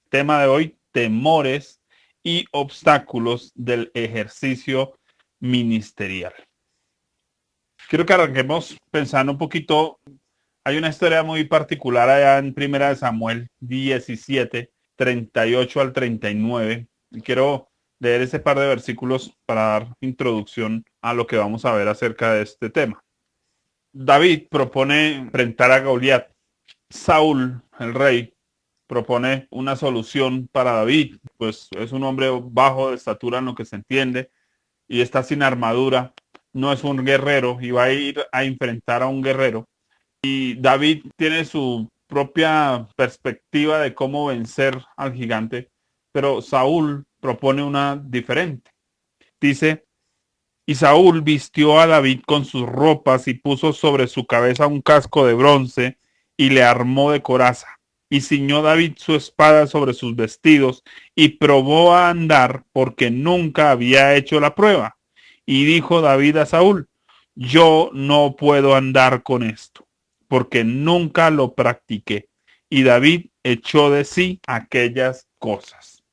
Tema de hoy, temores y obstáculos del ejercicio ministerial. Quiero que arranquemos pensando un poquito. Hay una historia muy particular allá en Primera de Samuel 17, 38 al 39. Y quiero leer ese par de versículos para dar introducción a lo que vamos a ver acerca de este tema. David propone enfrentar a Goliat. Saúl, el rey, propone una solución para David, pues es un hombre bajo de estatura en lo que se entiende y está sin armadura, no es un guerrero y va a ir a enfrentar a un guerrero. Y David tiene su propia perspectiva de cómo vencer al gigante, pero Saúl propone una diferente. Dice, y Saúl vistió a David con sus ropas y puso sobre su cabeza un casco de bronce y le armó de coraza. Y ciñó David su espada sobre sus vestidos y probó a andar porque nunca había hecho la prueba. Y dijo David a Saúl, yo no puedo andar con esto, porque nunca lo practiqué. Y David echó de sí aquellas cosas.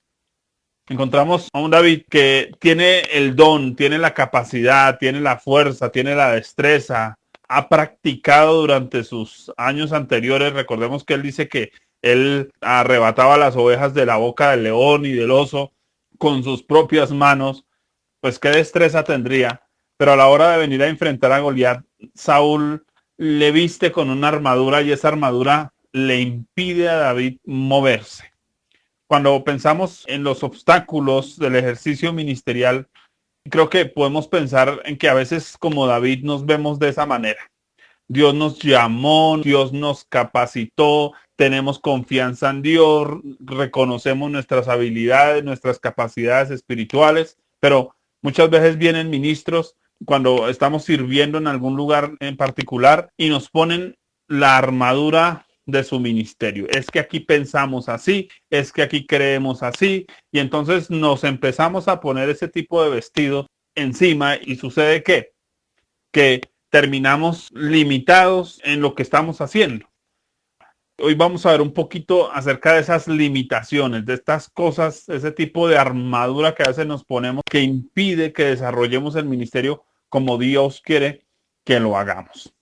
Encontramos a un David que tiene el don, tiene la capacidad, tiene la fuerza, tiene la destreza, ha practicado durante sus años anteriores. Recordemos que él dice que él arrebataba las ovejas de la boca del león y del oso con sus propias manos. Pues qué destreza tendría. Pero a la hora de venir a enfrentar a Goliat, Saúl le viste con una armadura y esa armadura le impide a David moverse. Cuando pensamos en los obstáculos del ejercicio ministerial, creo que podemos pensar en que a veces como David nos vemos de esa manera. Dios nos llamó, Dios nos capacitó, tenemos confianza en Dios, reconocemos nuestras habilidades, nuestras capacidades espirituales, pero muchas veces vienen ministros cuando estamos sirviendo en algún lugar en particular y nos ponen la armadura de su ministerio. Es que aquí pensamos así, es que aquí creemos así, y entonces nos empezamos a poner ese tipo de vestido encima y sucede que terminamos limitados en lo que estamos haciendo. Hoy vamos a ver un poquito acerca de esas limitaciones, de estas cosas, ese tipo de armadura que a veces nos ponemos que impide que desarrollemos el ministerio como Dios quiere que lo hagamos.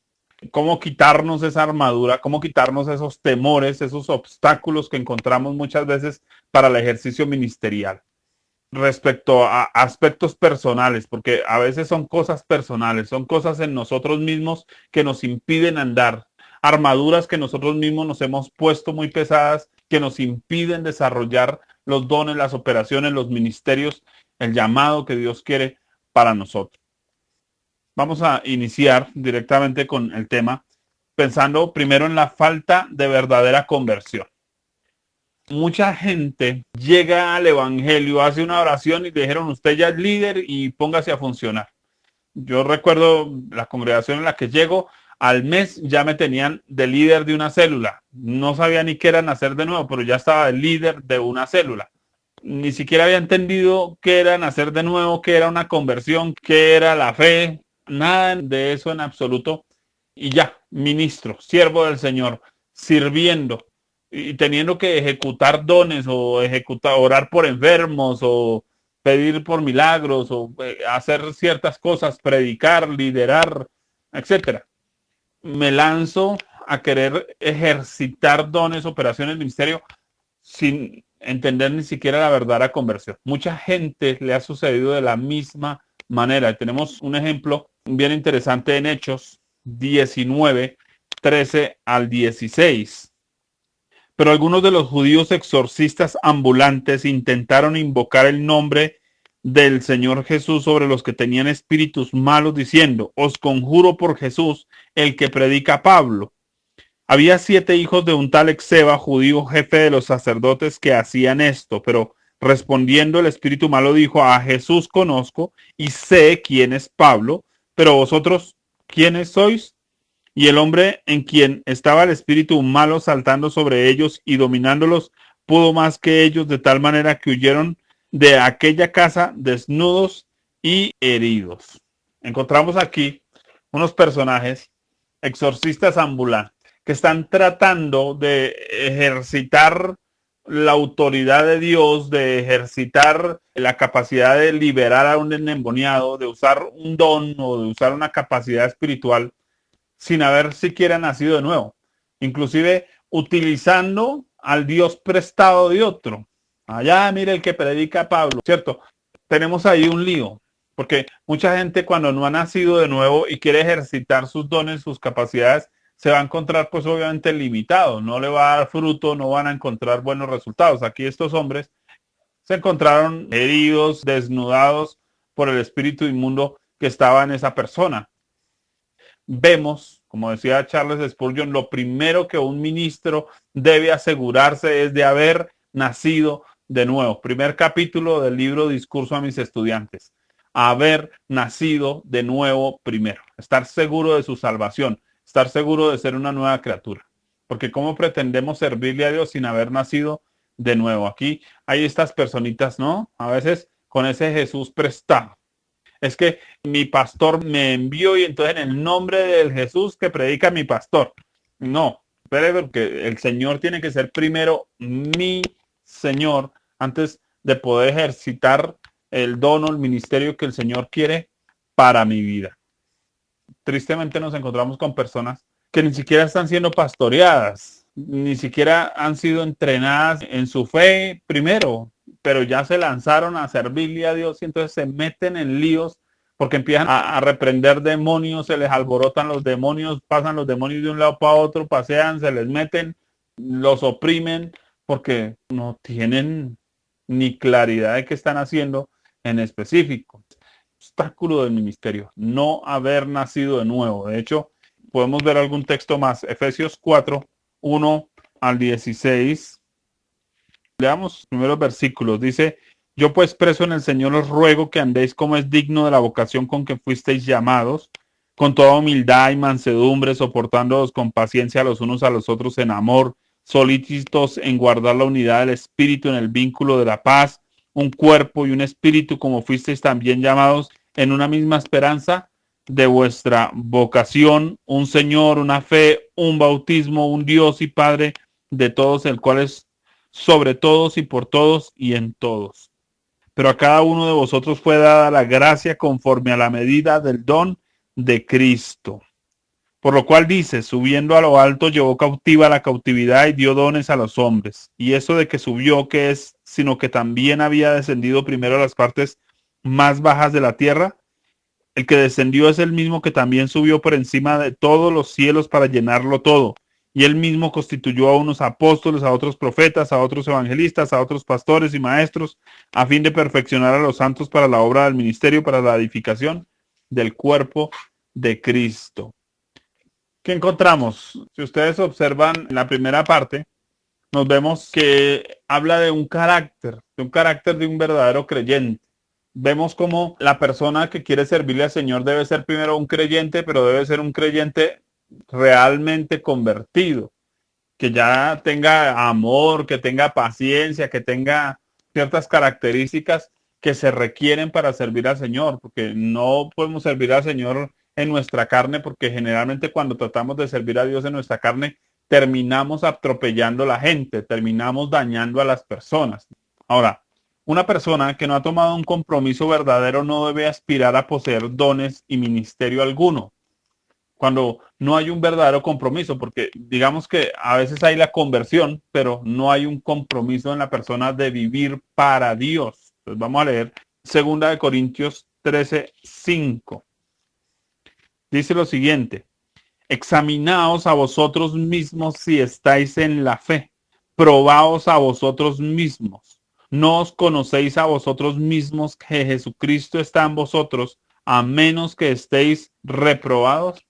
Cómo quitarnos esa armadura, cómo quitarnos esos temores, esos obstáculos que encontramos muchas veces para el ejercicio ministerial. Respecto a aspectos personales, porque a veces son cosas personales, son cosas en nosotros mismos que nos impiden andar, armaduras que nosotros mismos nos hemos puesto muy pesadas, que nos impiden desarrollar los dones, las operaciones, los ministerios, el llamado que Dios quiere para nosotros. Vamos a iniciar directamente con el tema, pensando primero en la falta de verdadera conversión. Mucha gente llega al evangelio, hace una oración y le dijeron, usted ya es líder y póngase a funcionar. Yo recuerdo la congregación en la que llego, al mes ya me tenían de líder de una célula. No sabía ni qué era nacer de nuevo, pero ya estaba de líder de una célula. Ni siquiera había entendido qué era nacer de nuevo, qué era una conversión, qué era la fe, nada de eso en absoluto. Y ya, ministro, siervo del Señor, sirviendo y teniendo que ejecutar dones o ejecutar, orar por enfermos o pedir por milagros o hacer ciertas cosas, predicar, liderar, etcétera. Me lanzo a querer ejercitar dones, operaciones, ministerio sin entender ni siquiera la verdadera conversión. Mucha gente le ha sucedido de la misma manera. Tenemos un ejemplo bien interesante en Hechos 19, 13 al 16. Pero algunos de los judíos exorcistas ambulantes intentaron invocar el nombre del Señor Jesús sobre los que tenían espíritus malos, diciendo, os conjuro por Jesús, el que predica Pablo. Había 7 hijos de un tal Exeba, judío jefe de los sacerdotes, que hacían esto, pero respondiendo el espíritu malo dijo, a Jesús conozco y sé quién es Pablo, pero vosotros, ¿quiénes sois? Y el hombre en quien estaba el espíritu malo saltando sobre ellos y dominándolos, pudo más que ellos, de tal manera que huyeron de aquella casa desnudos y heridos. Encontramos aquí unos personajes exorcistas ambulantes que están tratando de ejercitar la autoridad de Dios, de ejercitar la capacidad de liberar a un endemoniado, de usar un don o de usar una capacidad espiritual sin haber siquiera nacido de nuevo. Inclusive utilizando al Dios prestado de otro. Allá, mire el que predica Pablo, ¿cierto? Tenemos ahí un lío, porque mucha gente cuando no ha nacido de nuevo y quiere ejercitar sus dones, sus capacidades, se va a encontrar pues obviamente limitado, no le va a dar fruto, no van a encontrar buenos resultados. Aquí estos hombres se encontraron heridos, desnudados por el espíritu inmundo que estaba en esa persona. Vemos, como decía Charles Spurgeon, lo primero que un ministro debe asegurarse es de haber nacido de nuevo. Primer capítulo del libro Discurso a mis estudiantes. Haber nacido de nuevo primero. Estar seguro de su salvación. Estar seguro de ser una nueva criatura. Porque ¿cómo pretendemos servirle a Dios sin haber nacido de nuevo? Aquí hay estas personitas, ¿no? A veces con ese Jesús prestado. Es que mi pastor me envió y entonces en el nombre del Jesús que predica mi pastor. No, espere, porque el Señor tiene que ser primero mi Señor antes de poder ejercitar el don o el ministerio que el Señor quiere para mi vida. Tristemente nos encontramos con personas que ni siquiera están siendo pastoreadas, ni siquiera han sido entrenadas en su fe primero, pero ya se lanzaron a servirle a Dios y entonces se meten en líos porque empiezan a reprender demonios, se les alborotan los demonios, pasan los demonios de un lado para otro, pasean, se les meten, los oprimen porque no tienen ni claridad de qué están haciendo en específico. Obstáculo del ministerio, no haber nacido de nuevo. De hecho, podemos ver algún texto más. Efesios 4, 1 al 16. Leamos los primeros versículos. Dice, yo pues preso en el Señor os ruego que andéis como es digno de la vocación con que fuisteis llamados, con toda humildad y mansedumbre, soportándoos con paciencia los unos a los otros en amor, solícitos en guardar la unidad del Espíritu en el vínculo de la paz, un cuerpo y un espíritu como fuisteis también llamados en una misma esperanza de vuestra vocación, un Señor, una fe, un bautismo, un Dios y Padre de todos, el cual es sobre todos y por todos y en todos. Pero a cada uno de vosotros fue dada la gracia conforme a la medida del don de Cristo. Por lo cual dice, subiendo a lo alto, llevó cautiva la cautividad y dio dones a los hombres. Y eso de que subió, ¿qué es? Sino que también había descendido primero a las partes más bajas de la tierra. El que descendió es el mismo que también subió por encima de todos los cielos para llenarlo todo. Y él mismo constituyó a unos apóstoles, a otros profetas, a otros evangelistas, a otros pastores y maestros, a fin de perfeccionar a los santos para la obra del ministerio, para la edificación del cuerpo de Cristo. ¿Qué encontramos? Si ustedes observan en la primera parte, nos vemos que habla de un carácter de un verdadero creyente. Vemos como la persona que quiere servirle al Señor debe ser primero un creyente, pero debe ser un creyente realmente convertido, que ya tenga amor, que tenga paciencia, que tenga ciertas características que se requieren para servir al Señor, porque no podemos servir al Señor en nuestra carne, porque generalmente cuando tratamos de servir a Dios en nuestra carne, terminamos atropellando a la gente, terminamos dañando a las personas. Ahora, una persona que no ha tomado un compromiso verdadero no debe aspirar a poseer dones y ministerio alguno. Cuando no hay un verdadero compromiso, porque digamos que a veces hay la conversión, pero no hay un compromiso en la persona de vivir para Dios. Entonces vamos a leer 2 Corintios 13, 5. Dice lo siguiente, examinaos a vosotros mismos si estáis en la fe, probaos a vosotros mismos. ¿No os conocéis a vosotros mismos que Jesucristo está en vosotros, a menos que estéis reprobados?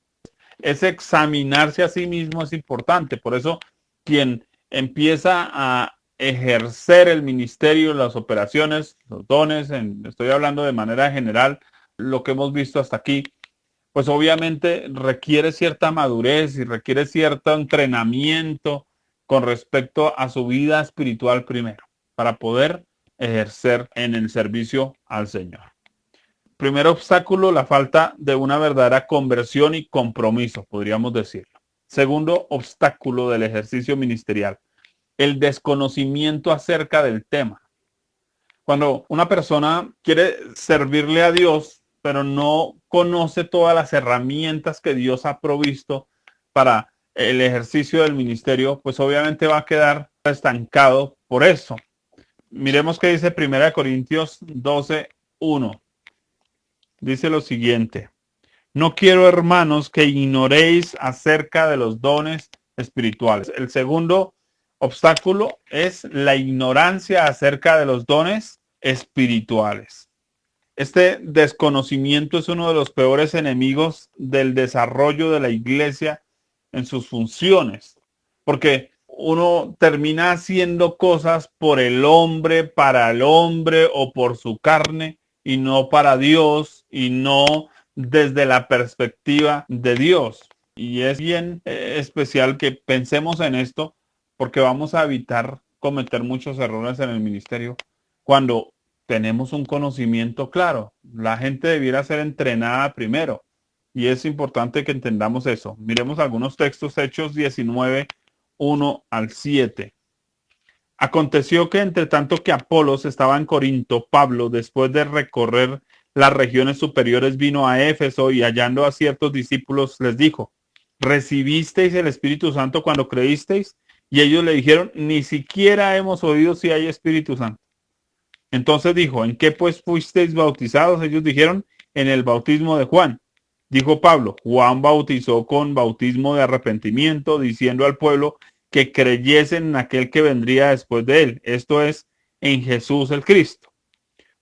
Ese examinarse a sí mismo es importante. Por eso, quien empieza a ejercer el ministerio, las operaciones, los dones, estoy hablando de manera general, lo que hemos visto hasta aquí, pues obviamente requiere cierta madurez y requiere cierto entrenamiento con respecto a su vida espiritual primero, para poder ejercer en el servicio al Señor. Primer obstáculo, la falta de una verdadera conversión y compromiso, podríamos decirlo. Segundo obstáculo del ejercicio ministerial, el desconocimiento acerca del tema. Cuando una persona quiere servirle a Dios, pero no conoce todas las herramientas que Dios ha provisto para el ejercicio del ministerio, pues obviamente va a quedar estancado por eso. Miremos qué dice 1 Corintios 12:1. Dice lo siguiente: no quiero, hermanos, que ignoréis acerca de los dones espirituales. El segundo obstáculo es la ignorancia acerca de los dones espirituales. Este desconocimiento es uno de los peores enemigos del desarrollo de la iglesia en sus funciones, porque uno termina haciendo cosas por el hombre, para el hombre o por su carne y no para Dios y no desde la perspectiva de Dios. Y es bien especial que pensemos en esto porque vamos a evitar cometer muchos errores en el ministerio cuando tenemos un conocimiento claro. La gente debiera ser entrenada primero y es importante que entendamos eso. Miremos algunos textos. Hechos 19:1-7. Aconteció que entre tanto que Apolos estaba en Corinto, Pablo, después de recorrer las regiones superiores, vino a Éfeso y hallando a ciertos discípulos les dijo: ¿recibisteis el Espíritu Santo cuando creísteis? Y ellos le dijeron: ni siquiera hemos oído si hay Espíritu Santo. Entonces dijo: ¿en qué pues fuisteis bautizados? Ellos dijeron: en el bautismo de Juan. Dijo Pablo: Juan bautizó con bautismo de arrepentimiento, diciendo al pueblo que creyesen en aquel que vendría después de él, esto es, en Jesús el Cristo.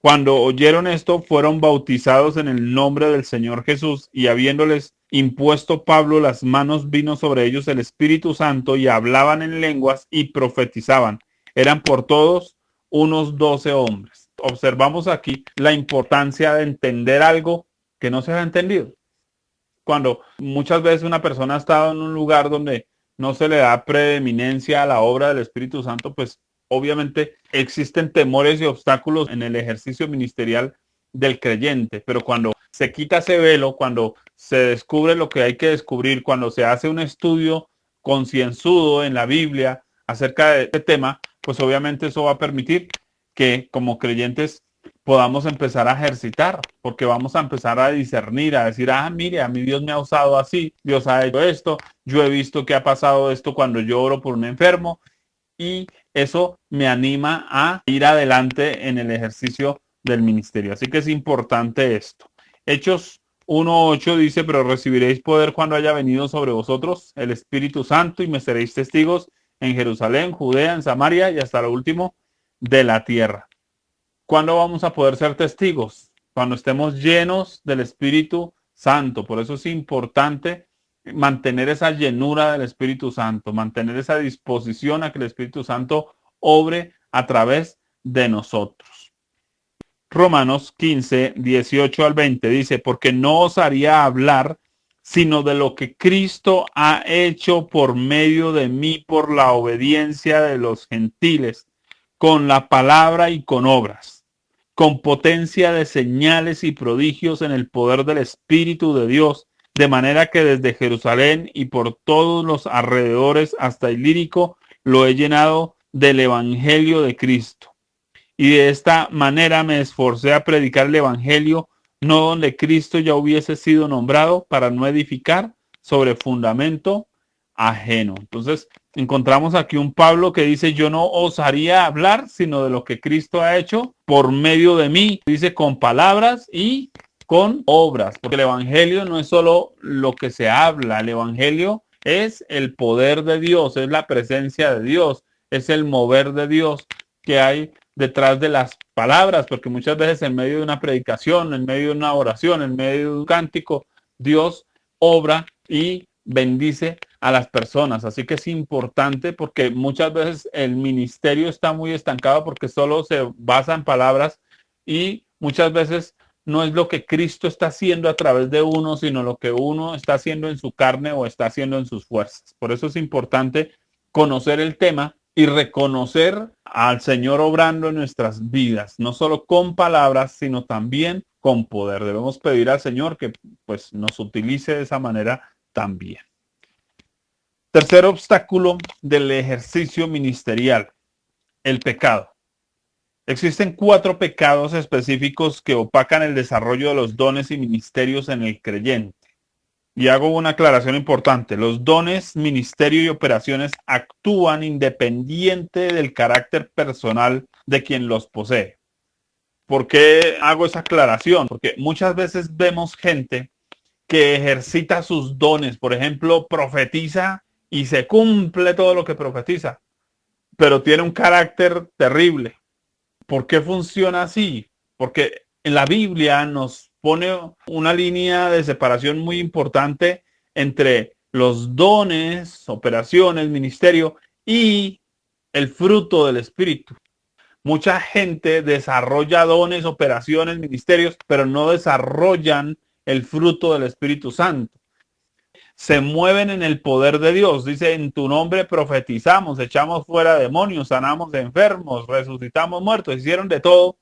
Cuando oyeron esto, fueron bautizados en el nombre del Señor Jesús, y habiéndoles impuesto Pablo las manos, vino sobre ellos el Espíritu Santo, y hablaban en lenguas y profetizaban. Eran por todos unos 12 hombres. Observamos aquí la importancia de entender algo que no se ha entendido. Cuando muchas veces una persona ha estado en un lugar donde no se le da preeminencia a la obra del Espíritu Santo, pues obviamente existen temores y obstáculos en el ejercicio ministerial del creyente, pero cuando se quita ese velo, cuando se descubre lo que hay que descubrir, cuando se hace un estudio concienzudo en la Biblia acerca de este tema, pues obviamente eso va a permitir que como creyentes podamos empezar a ejercitar, porque vamos a empezar a discernir, a decir: ah, mire, a mí Dios me ha usado así, Dios ha hecho esto, yo he visto que ha pasado esto cuando yo oro por un enfermo, y eso me anima a ir adelante en el ejercicio del ministerio. Así que es importante esto. Hechos 1:8 dice: pero recibiréis poder cuando haya venido sobre vosotros el Espíritu Santo, y me seréis testigos en Jerusalén, Judea, en Samaria y hasta lo último de la tierra. ¿Cuándo vamos a poder ser testigos? Cuando estemos llenos del Espíritu Santo. Por eso es importante mantener esa llenura del Espíritu Santo, mantener esa disposición a que el Espíritu Santo obre a través de nosotros. Romanos 15:18-20 dice: porque no os haría hablar sino de lo que Cristo ha hecho por medio de mí por la obediencia de los gentiles, con la palabra y con obras, con potencia de señales y prodigios en el poder del Espíritu de Dios, de manera que desde Jerusalén y por todos los alrededores hasta Ilírico lo he llenado del Evangelio de Cristo. Y de esta manera me esforcé a predicar el Evangelio, no donde Cristo ya hubiese sido nombrado, para no edificar sobre fundamento ajeno. Entonces, encontramos aquí un Pablo que dice: yo no osaría hablar sino de lo que Cristo ha hecho por medio de mí. Dice: con palabras y con obras, porque el Evangelio no es solo lo que se habla, el Evangelio es el poder de Dios, es la presencia de Dios, es el mover de Dios que hay detrás de las palabras, porque muchas veces en medio de una predicación, en medio de una oración, en medio de un cántico, Dios obra y bendice a las personas. Así que es importante, porque muchas veces el ministerio está muy estancado porque solo se basa en palabras y muchas veces no es lo que Cristo está haciendo a través de uno, sino lo que uno está haciendo en su carne o está haciendo en sus fuerzas. Por eso es importante conocer el tema y reconocer al Señor obrando en nuestras vidas, no solo con palabras, sino también con poder. Debemos pedir al Señor que pues nos utilice de esa manera también. Tercer obstáculo del ejercicio ministerial, el pecado. Existen 4 pecados específicos que opacan el desarrollo de los dones y ministerios en el creyente. Y hago una aclaración importante. Los dones, ministerio y operaciones actúan independiente del carácter personal de quien los posee. ¿Por qué hago esa aclaración? Porque muchas veces vemos gente que ejercita sus dones. Por ejemplo, profetiza y se cumple todo lo que profetiza, pero tiene un carácter terrible. ¿Por qué funciona así? Porque en la Biblia nos pone una línea de separación muy importante entre los dones, operaciones, ministerio y el fruto del Espíritu. Mucha gente desarrolla dones, operaciones, ministerios, pero no desarrollan el fruto del Espíritu Santo. Se mueven en el poder de Dios. Dice, en tu nombre profetizamos, echamos fuera demonios, sanamos enfermos, resucitamos muertos, hicieron de todo,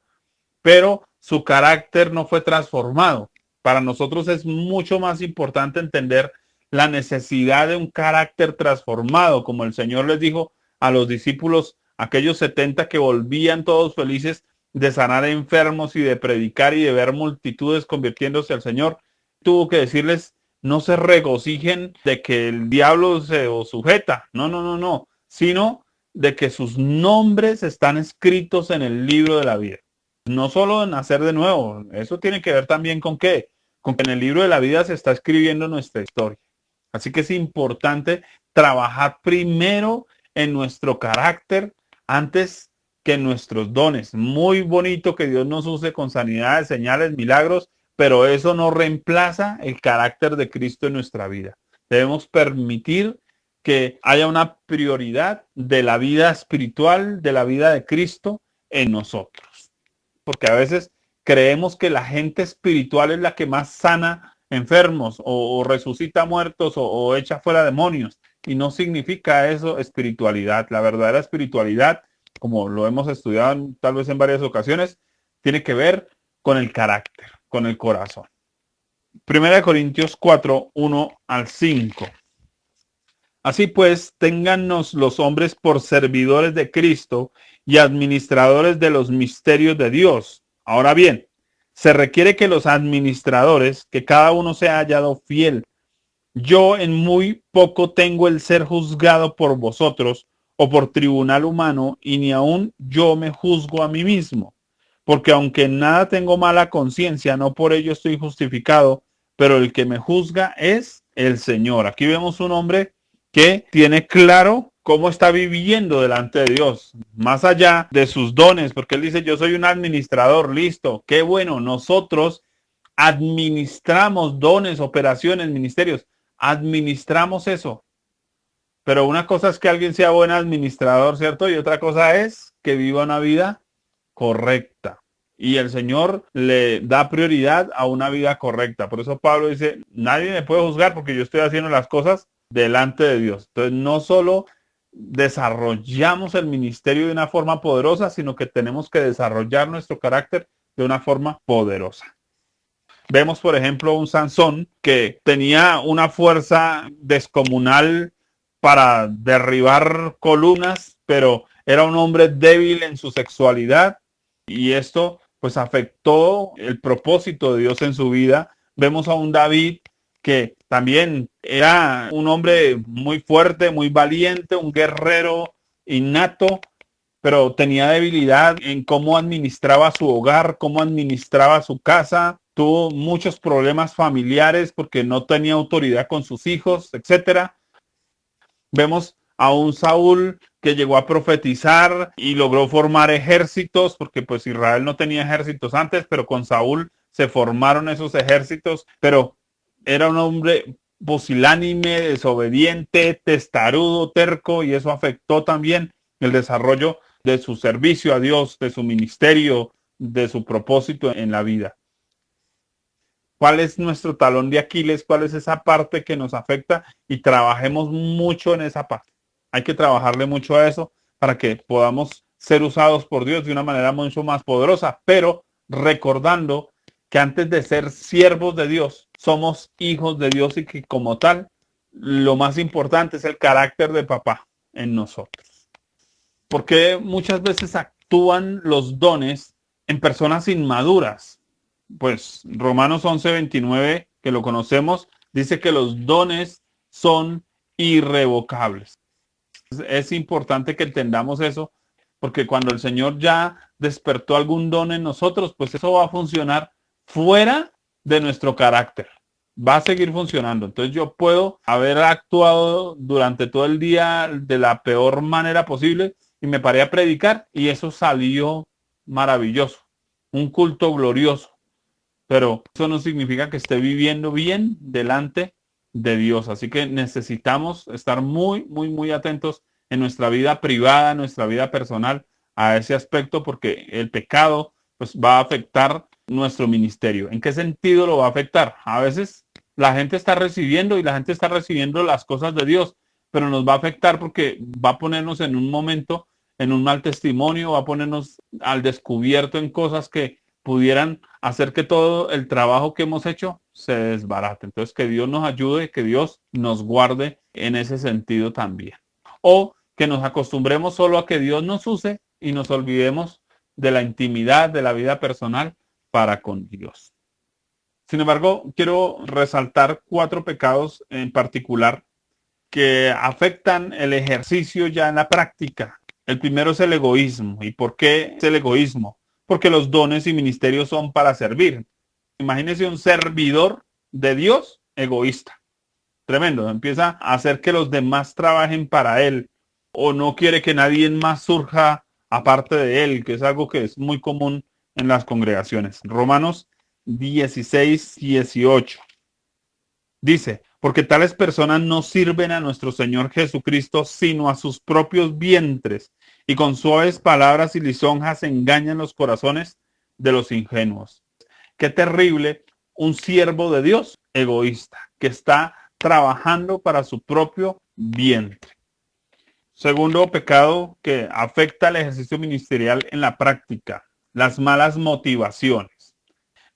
pero su carácter no fue transformado. Para nosotros es mucho más importante entender la necesidad de un carácter transformado, como el Señor les dijo a los discípulos, aquellos 70 que volvían todos felices de sanar enfermos y de predicar y de ver multitudes convirtiéndose al Señor. Tuvo que decirles, no se regocijen de que el diablo se os sujeta, no, sino de que sus nombres están escritos en el libro de la vida. No solo en nacer de nuevo, eso tiene que ver también con qué, con que en el libro de la vida se está escribiendo nuestra historia. Así que es importante trabajar primero en nuestro carácter antes que en nuestros dones. Muy bonito que Dios nos use con sanidades, señales, milagros, pero eso no reemplaza el carácter de Cristo en nuestra vida. Debemos permitir que haya una prioridad de la vida espiritual, de la vida de Cristo en nosotros. Porque a veces creemos que la gente espiritual es la que más sana enfermos o resucita muertos o echa fuera demonios. Y no significa eso espiritualidad. La verdadera espiritualidad, como lo hemos estudiado tal vez en varias ocasiones, tiene que ver con el carácter, con el corazón. Primera de Corintios 4, 1 al 5. Así pues, téngannos los hombres por servidores de Cristo y administradores de los misterios de Dios. Ahora bien, se requiere que los administradores, que cada uno sea hallado fiel. Yo en muy poco tengo el ser juzgado por vosotros o por tribunal humano, y ni aun yo me juzgo a mí mismo. Porque aunque en nada tengo mala conciencia, no por ello estoy justificado, pero el que me juzga es el Señor. Aquí vemos un hombre que tiene claro cómo está viviendo delante de Dios, más allá de sus dones, porque él dice, yo soy un administrador, listo, qué bueno, nosotros administramos dones, operaciones, ministerios, administramos eso. Pero una cosa es que alguien sea buen administrador, ¿cierto? Y otra cosa es que viva una vida correcta. Y el Señor le da prioridad a una vida correcta. Por eso Pablo dice, nadie me puede juzgar porque yo estoy haciendo las cosas delante de Dios. Entonces no solo desarrollamos el ministerio de una forma poderosa, sino que tenemos que desarrollar nuestro carácter de una forma poderosa. Vemos, por ejemplo, un Sansón que tenía una fuerza descomunal para derribar columnas, pero era un hombre débil en su sexualidad y esto pues afectó el propósito de Dios en su vida. Vemos a un David que también era un hombre muy fuerte, muy valiente, un guerrero innato, pero tenía debilidad en cómo administraba su hogar, cómo administraba su casa. Tuvo muchos problemas familiares porque no tenía autoridad con sus hijos, etcétera. Vemos a un Saúl que llegó a profetizar y logró formar ejércitos, porque pues Israel no tenía ejércitos antes, pero con Saúl se formaron esos ejércitos, pero era un hombre pusilánime, desobediente, testarudo, terco, y eso afectó también el desarrollo de su servicio a Dios, de su ministerio, de su propósito en la vida. ¿Cuál es nuestro talón de Aquiles? ¿Cuál es esa parte que nos afecta? Y trabajemos mucho en esa parte. Hay que trabajarle mucho a eso para que podamos ser usados por Dios de una manera mucho más poderosa, pero recordando que antes de ser siervos de Dios, somos hijos de Dios y que como tal lo más importante es el carácter de papá en nosotros. Porque muchas veces actúan los dones en personas inmaduras. Pues Romanos 11:29, que lo conocemos, dice que los dones son irrevocables. Es importante que entendamos eso, porque cuando el Señor ya despertó algún don en nosotros, pues eso va a funcionar fuera de nuestro carácter. Va a seguir funcionando. Entonces yo puedo haber actuado durante todo el día de la peor manera posible y me paré a predicar y eso salió maravilloso. Un culto glorioso. Pero eso no significa que esté viviendo bien delante de Dios. Así que necesitamos estar muy atentos en nuestra vida privada, en nuestra vida personal, a ese aspecto, porque el pecado pues, va a afectar nuestro ministerio. ¿En qué sentido lo va a afectar? A veces la gente está recibiendo y la gente está recibiendo las cosas de Dios, pero nos va a afectar porque va a ponernos en un momento, en un mal testimonio, va a ponernos al descubierto en cosas que pudieran hacer que todo el trabajo que hemos hecho se desbarate. Entonces, que Dios nos ayude, que Dios nos guarde en ese sentido también. O que nos acostumbremos solo a que Dios nos use y nos olvidemos de la intimidad, de la vida personal para con Dios. Sin embargo, quiero resaltar 4 pecados en particular que afectan el ejercicio ya en la práctica. El primero es el egoísmo. ¿Y por qué es el egoísmo? Porque los dones y ministerios son para servir. Imagínese un servidor de Dios egoísta. Tremendo. Empieza a hacer que los demás trabajen para él o no quiere que nadie más surja aparte de él, que es algo que es muy común en las congregaciones. Romanos 16:18 dice, porque tales personas no sirven a nuestro Señor Jesucristo, sino a sus propios vientres, y con suaves palabras y lisonjas engañan los corazones de los ingenuos. Qué terrible un siervo de Dios egoísta, que está trabajando para su propio vientre. Segundo pecado que afecta al ejercicio ministerial en la práctica, las malas motivaciones.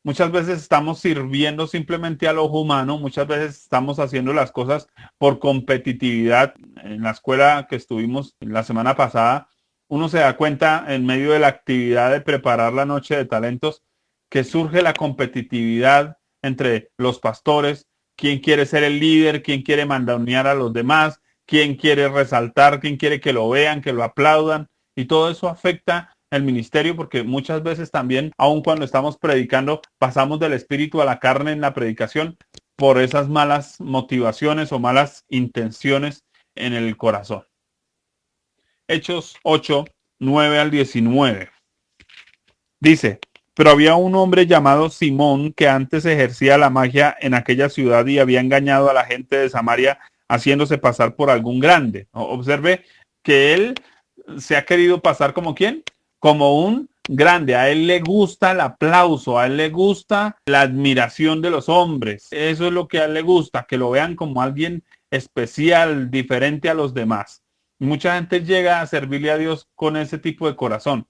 Muchas veces estamos sirviendo simplemente al ojo humano, muchas veces estamos haciendo las cosas por competitividad. En la escuela que estuvimos la semana pasada, uno se da cuenta en medio de la actividad de preparar la noche de talentos que surge la competitividad entre los pastores, quién quiere ser el líder, quién quiere mandonear a los demás, quién quiere resaltar, quién quiere que lo vean, que lo aplaudan, y todo eso afecta el ministerio porque muchas veces también, aun cuando estamos predicando, pasamos del espíritu a la carne en la predicación por esas malas motivaciones o malas intenciones en el corazón. Hechos 8:9-19. Dice, pero había un hombre llamado Simón que antes ejercía la magia en aquella ciudad y había engañado a la gente de Samaria haciéndose pasar por algún grande. Observe que él se ha querido pasar como ¿quién? Como un grande. A él le gusta el aplauso, a él le gusta la admiración de los hombres. Eso es lo que a él le gusta, que lo vean como alguien especial, diferente a los demás. Y mucha gente llega a servirle a Dios con ese tipo de corazón.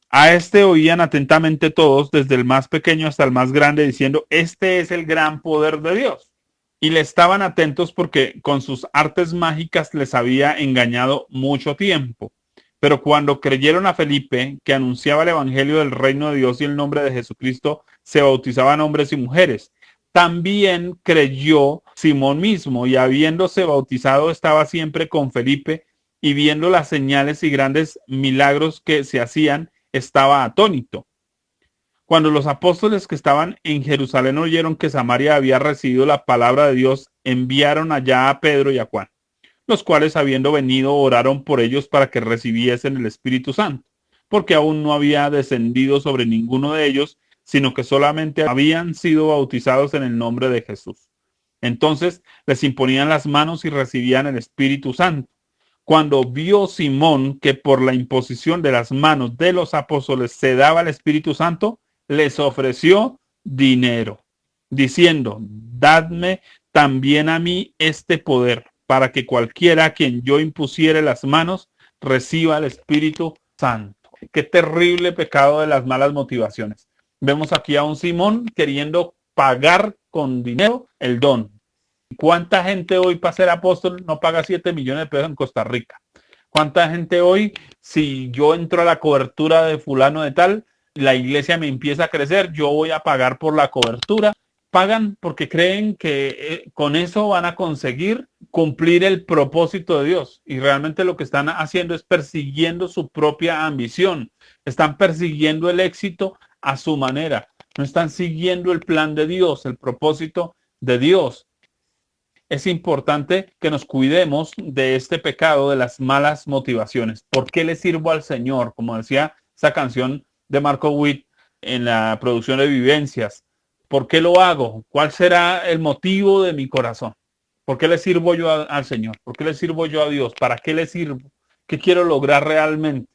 A este oían atentamente todos, desde el más pequeño hasta el más grande, diciendo, este es el gran poder de Dios. Y le estaban atentos porque con sus artes mágicas les había engañado mucho tiempo. Pero cuando creyeron a Felipe, que anunciaba el evangelio del reino de Dios y el nombre de Jesucristo, se bautizaban hombres y mujeres. También creyó Simón mismo, y habiéndose bautizado estaba siempre con Felipe, y viendo las señales y grandes milagros que se hacían, estaba atónito. Cuando los apóstoles que estaban en Jerusalén oyeron que Samaria había recibido la palabra de Dios, enviaron allá a Pedro y a Juan, los cuales habiendo venido oraron por ellos para que recibiesen el Espíritu Santo, porque aún no había descendido sobre ninguno de ellos, sino que solamente habían sido bautizados en el nombre de Jesús. Entonces les imponían las manos y recibían el Espíritu Santo. Cuando vio Simón que por la imposición de las manos de los apóstoles se daba el Espíritu Santo, les ofreció dinero, diciendo, dadme también a mí este poder, para que cualquiera a quien yo impusiere las manos reciba el Espíritu Santo. Qué terrible pecado de las malas motivaciones. Vemos aquí a un Simón queriendo pagar con dinero el don. ¿Cuánta gente hoy para ser apóstol no paga 7 millones de pesos en Costa Rica? ¿Cuánta gente hoy, si yo entro a la cobertura de fulano de tal, la iglesia me empieza a crecer, yo voy a pagar por la cobertura? Pagan porque creen que con eso van a conseguir cumplir el propósito de Dios. Y realmente lo que están haciendo es persiguiendo su propia ambición. Están persiguiendo el éxito a su manera. No están siguiendo el plan de Dios, el propósito de Dios. Es importante que nos cuidemos de este pecado de las malas motivaciones. ¿Por qué le sirvo al Señor? Como decía esa canción de Marco Witt en la producción de Vivencias. ¿Por qué lo hago? ¿Cuál será el motivo de mi corazón? ¿Por qué le sirvo yo al Señor? ¿Por qué le sirvo yo a Dios? ¿Para qué le sirvo? ¿Qué quiero lograr realmente?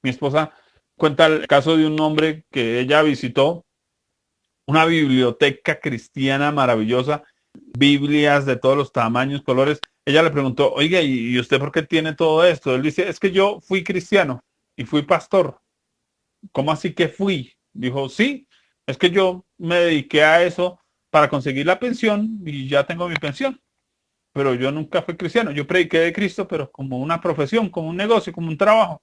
Mi esposa cuenta el caso de un hombre que ella visitó una biblioteca cristiana maravillosa, Biblias de todos los tamaños, colores. Ella le preguntó, oiga, ¿y usted por qué tiene todo esto? Él dice, es que yo fui cristiano y fui pastor. ¿Cómo así que fui? Dijo, sí, es que yo me dediqué a eso para conseguir la pensión y ya tengo mi pensión. Pero yo nunca fui cristiano. Yo prediqué de Cristo, pero como una profesión, como un negocio, como un trabajo.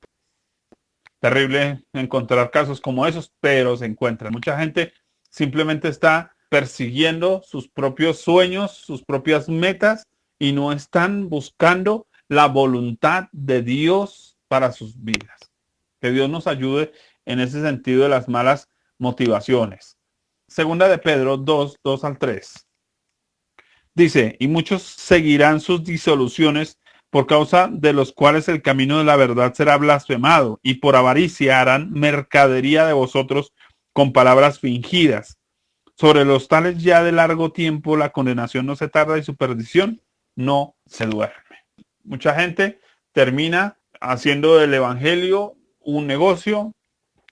Terrible encontrar casos como esos, pero se encuentran. Mucha gente simplemente está persiguiendo sus propios sueños, sus propias metas y no están buscando la voluntad de Dios para sus vidas. Que Dios nos ayude en ese sentido de las malas motivaciones. Segunda de Pedro 2, 2 al 3. Dice, y muchos seguirán sus disoluciones por causa de los cuales el camino de la verdad será blasfemado, y por avaricia harán mercadería de vosotros con palabras fingidas. Sobre los tales ya de largo tiempo la condenación no se tarda y su perdición no se duerme. Mucha gente termina haciendo del evangelio un negocio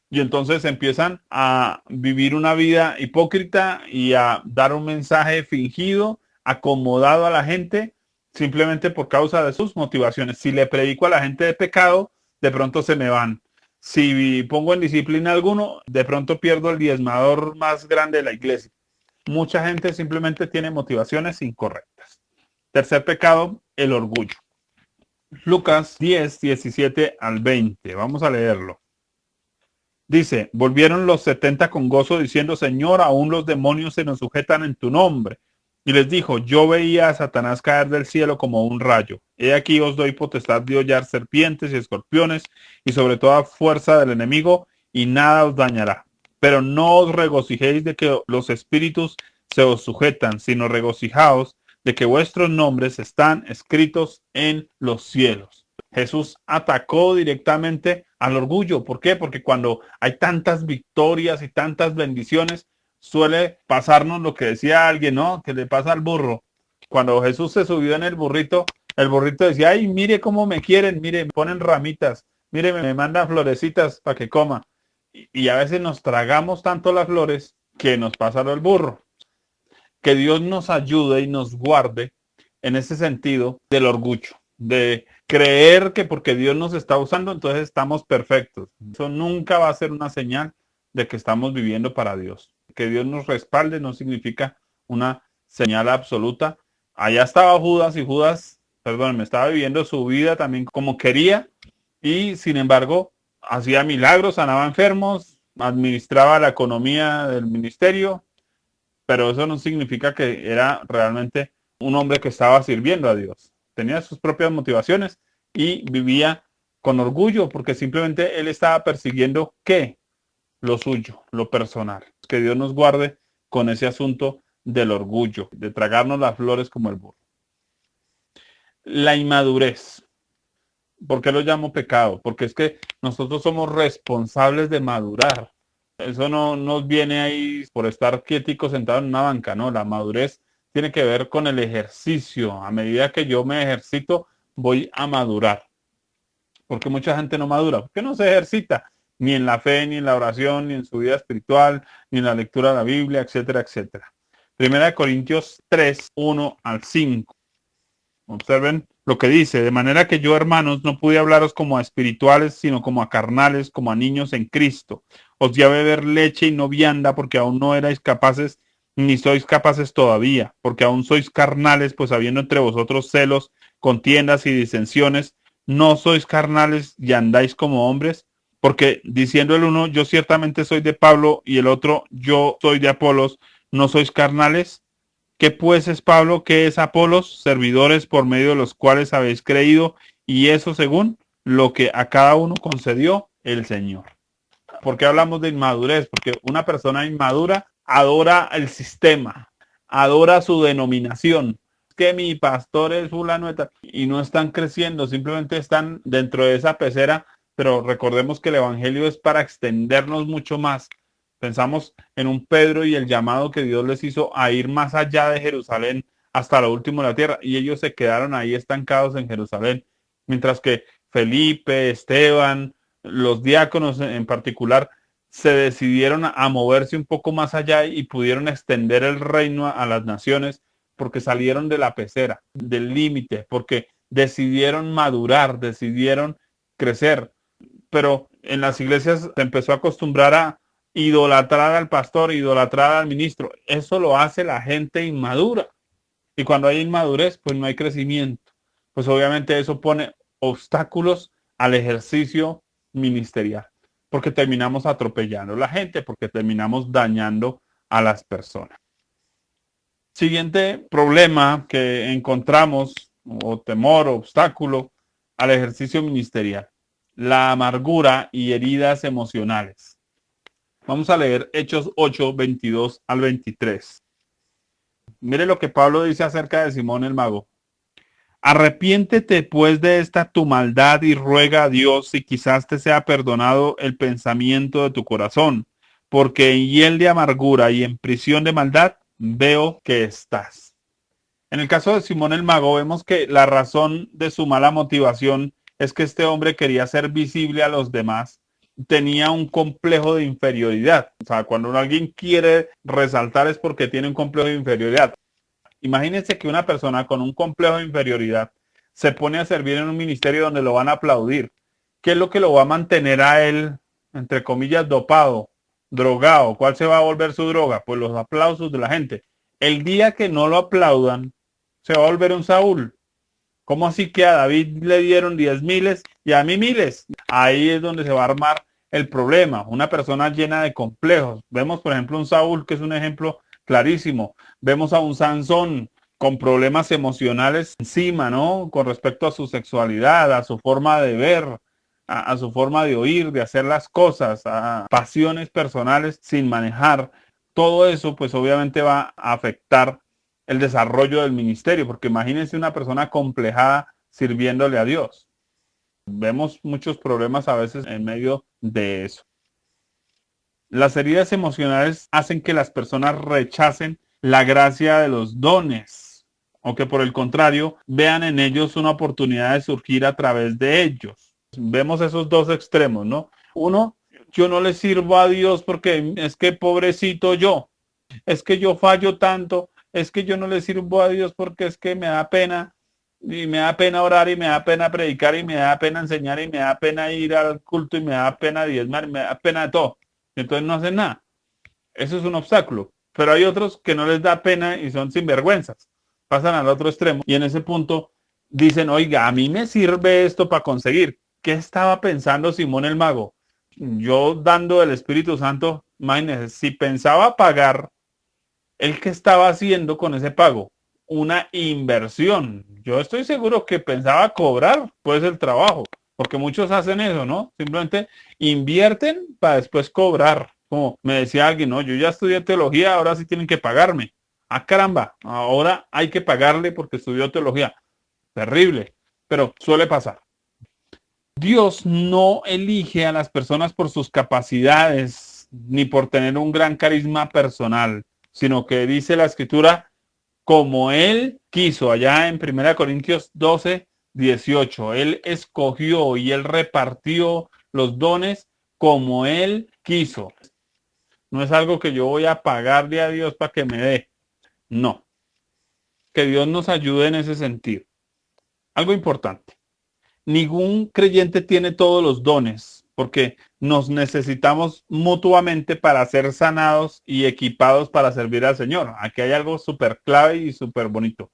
y entonces empiezan a vivir una vida hipócrita y a dar un mensaje fingido, acomodado a la gente, simplemente por causa de sus motivaciones. Si le predico a la gente de pecado, de pronto se me van. Si pongo en disciplina a alguno, de pronto pierdo el diezmador más grande de la iglesia. Mucha gente simplemente tiene motivaciones incorrectas. Tercer pecado, el orgullo. Lucas 10, 17 al 20. Vamos a leerlo. Dice, volvieron los 70 con gozo diciendo, Señor, aún los demonios se nos sujetan en tu nombre. Y les dijo, yo veía a Satanás caer del cielo como un rayo. He aquí os doy potestad de hollar serpientes y escorpiones y sobre toda fuerza del enemigo y nada os dañará. Pero no os regocijéis de que los espíritus se os sujetan, sino regocijaos de que vuestros nombres están escritos en los cielos. Jesús atacó directamente al orgullo. ¿Por qué? Porque cuando hay tantas victorias y tantas bendiciones, suele pasarnos lo que decía alguien, ¿no? Que le pasa al burro. Cuando Jesús se subió en el burrito decía, ay, mire cómo me quieren, mire, me ponen ramitas, mire, me mandan florecitas para que coma. Y a veces nos tragamos tanto las flores que nos pasa lo del burro. Que Dios nos ayude y nos guarde en ese sentido del orgullo, de creer que porque Dios nos está usando, entonces estamos perfectos. Eso nunca va a ser una señal de que estamos viviendo para Dios. Que Dios nos respalde no significa una señal absoluta. Allá estaba Judas y Judas, perdón, me estaba viviendo su vida también como quería y sin embargo hacía milagros, sanaba enfermos, administraba la economía del ministerio, pero eso no significa que era realmente un hombre que estaba sirviendo a Dios. Tenía sus propias motivaciones y vivía con orgullo porque simplemente él estaba persiguiendo ¿qué? Lo suyo, lo personal. Que Dios nos guarde con ese asunto del orgullo, de tragarnos las flores como el burro. La inmadurez. ¿Por qué lo llamo pecado? Porque es que nosotros somos responsables de madurar. Eso no nos viene ahí por estar quieticos sentados en una banca, no. La madurez tiene que ver con el ejercicio. A medida que yo me ejercito, voy a madurar. Porque mucha gente no madura, porque no se ejercita, ni en la fe, ni en la oración, ni en su vida espiritual, ni en la lectura de la Biblia, etcétera, etcétera. Primera de Corintios 3, 1 al 5. Observen lo que dice, de manera que yo, hermanos, no pude hablaros como a espirituales, sino como a carnales, como a niños en Cristo. Os di a beber leche y no vianda, porque aún no erais capaces ni sois capaces todavía, porque aún sois carnales, pues habiendo entre vosotros celos, contiendas y disensiones, no sois carnales y andáis como hombres, porque diciendo el uno, yo ciertamente soy de Pablo, y el otro, yo soy de Apolos, no sois carnales. ¿Qué pues es Pablo? ¿Qué es Apolos? Servidores por medio de los cuales habéis creído, y eso según lo que a cada uno concedió el Señor. ¿Por qué hablamos de inmadurez? Porque una persona inmadura adora el sistema, adora su denominación. Que mi pastor es fulano de tal, y no están creciendo, simplemente están dentro de esa pecera, pero recordemos que el evangelio es para extendernos mucho más. Pensamos en un Pedro y el llamado que Dios les hizo a ir más allá de Jerusalén hasta lo último de la tierra, y ellos se quedaron ahí estancados en Jerusalén, mientras que Felipe, Esteban, los diáconos en particular, se decidieron a moverse un poco más allá y pudieron extender el reino a las naciones porque salieron de la pecera, del límite, porque decidieron madurar, decidieron crecer. Pero en las iglesias se empezó a acostumbrar a idolatrar al pastor, idolatrar al ministro. Eso lo hace la gente inmadura. Y cuando hay inmadurez, pues no hay crecimiento. Pues obviamente eso pone obstáculos al ejercicio ministerial, porque terminamos atropellando a la gente, porque terminamos dañando a las personas. Siguiente problema que encontramos, o temor, o obstáculo al ejercicio ministerial, la amargura y heridas emocionales. Vamos a leer Hechos 8, 22 al 23. Mire lo que Pablo dice acerca de Simón el mago. Arrepiéntete pues de esta tu maldad y ruega a Dios si quizás te sea perdonado el pensamiento de tu corazón, porque en hiel de amargura y en prisión de maldad veo que estás. En el caso de Simón el mago vemos que la razón de su mala motivación es que este hombre quería ser visible a los demás, tenía un complejo de inferioridad. O sea, cuando alguien quiere resaltar es porque tiene un complejo de inferioridad. Imagínense que una persona con un complejo de inferioridad se pone a servir en un ministerio donde lo van a aplaudir. ¿Qué es lo que lo va a mantener a él, entre comillas, dopado, drogado? ¿Cuál se va a volver su droga? Pues los aplausos de la gente. El día que no lo aplaudan, se va a volver un Saúl. ¿Cómo así que a David le dieron 10.000 y a mí miles? Ahí es donde se va a armar el problema. Una persona llena de complejos. Vemos, por ejemplo, un Saúl, que es un ejemplo clarísimo. Vemos a un Sansón con problemas emocionales encima, ¿no? Con respecto a su sexualidad, a su forma de ver, a su forma de oír, de hacer las cosas, a pasiones personales sin manejar. Todo eso, pues obviamente va a afectar el desarrollo del ministerio, porque imagínense una persona complejada sirviéndole a Dios. Vemos muchos problemas a veces en medio de eso. Las heridas emocionales hacen que las personas rechacen la gracia de los dones, o que por el contrario vean en ellos una oportunidad de surgir a través de ellos. Vemos esos dos extremos, ¿no? Uno, yo no le sirvo a Dios porque es que pobrecito yo, es que yo fallo tanto, es que yo no le sirvo a Dios porque es que me da pena, y me da pena orar, y me da pena predicar, y me da pena enseñar, y me da pena ir al culto, y me da pena diezmar, y me da pena de todo. Entonces no hacen nada. Eso es un obstáculo. Pero hay otros que no les da pena y son sinvergüenzas. Pasan al otro extremo y en ese punto dicen, oiga, a mí me sirve esto para conseguir. ¿Qué estaba pensando Simón el mago? Yo dando el Espíritu Santo, imagínense, si pensaba pagar, ¿el qué estaba haciendo con ese pago? Una inversión. Yo estoy seguro que pensaba cobrar pues el trabajo, porque muchos hacen eso, ¿no? Simplemente invierten para después cobrar. Como me decía alguien, no, yo ya estudié teología, ahora sí tienen que pagarme. Ah, caramba, ahora hay que pagarle porque estudió teología. Terrible, pero suele pasar. Dios no elige a las personas por sus capacidades ni por tener un gran carisma personal, sino que dice la escritura, como Él quiso, allá en 1 Corintios 12, 18. Él escogió y Él repartió los dones como Él quiso. No es algo que yo voy a pagarle a Dios para que me dé. No. Que Dios nos ayude en ese sentido. Algo importante. Ningún creyente tiene todos los dones, porque nos necesitamos mutuamente para ser sanados y equipados para servir al Señor. Aquí hay algo súper clave y súper bonito.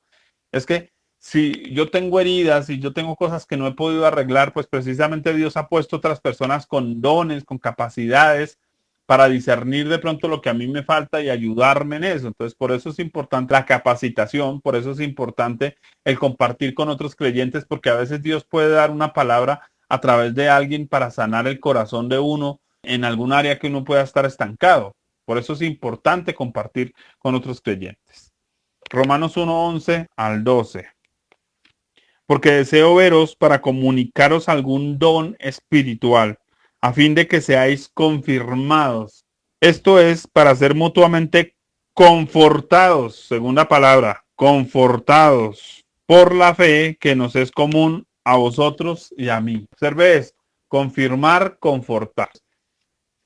Es que si yo tengo heridas y yo tengo cosas que no he podido arreglar, pues precisamente Dios ha puesto otras personas con dones, con capacidades para discernir de pronto lo que a mí me falta y ayudarme en eso. Entonces, por eso es importante la capacitación, por eso es importante el compartir con otros creyentes, porque a veces Dios puede dar una palabra a través de alguien para sanar el corazón de uno en algún área que uno pueda estar estancado. Por eso es importante compartir con otros creyentes. Romanos 1:11 al 12. Porque deseo veros para comunicaros algún don espiritual, a fin de que seáis confirmados. Esto es para ser mutuamente confortados, segunda palabra, confortados por la fe que nos es común a vosotros y a mí. Observe esto, confirmar, confortar.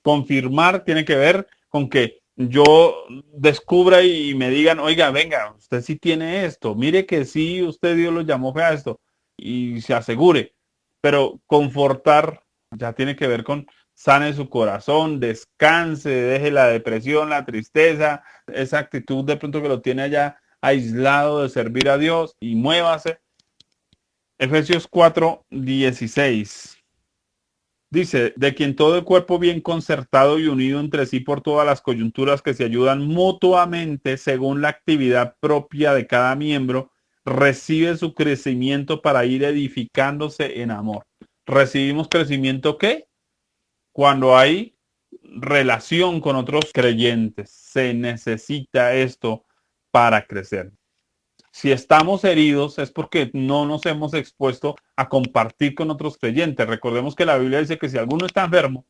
Confirmar tiene que ver con que yo descubra y me digan, oiga, venga, usted sí tiene esto, mire que sí, usted Dios lo llamó a esto y se asegure. Pero confortar ya tiene que ver con sane su corazón, descanse, deje la depresión, la tristeza, esa actitud de pronto que lo tiene allá aislado de servir a Dios y muévase. Efesios 4:16. Dice, de quien todo el cuerpo bien concertado y unido entre sí por todas las coyunturas que se ayudan mutuamente según la actividad propia de cada miembro, recibe su crecimiento para ir edificándose en amor. ¿Recibimos crecimiento qué? Cuando hay relación con otros creyentes. Se necesita esto para crecer. Si estamos heridos es porque no nos hemos expuesto a compartir con otros creyentes. Recordemos que la Biblia dice que si alguno está enfermo,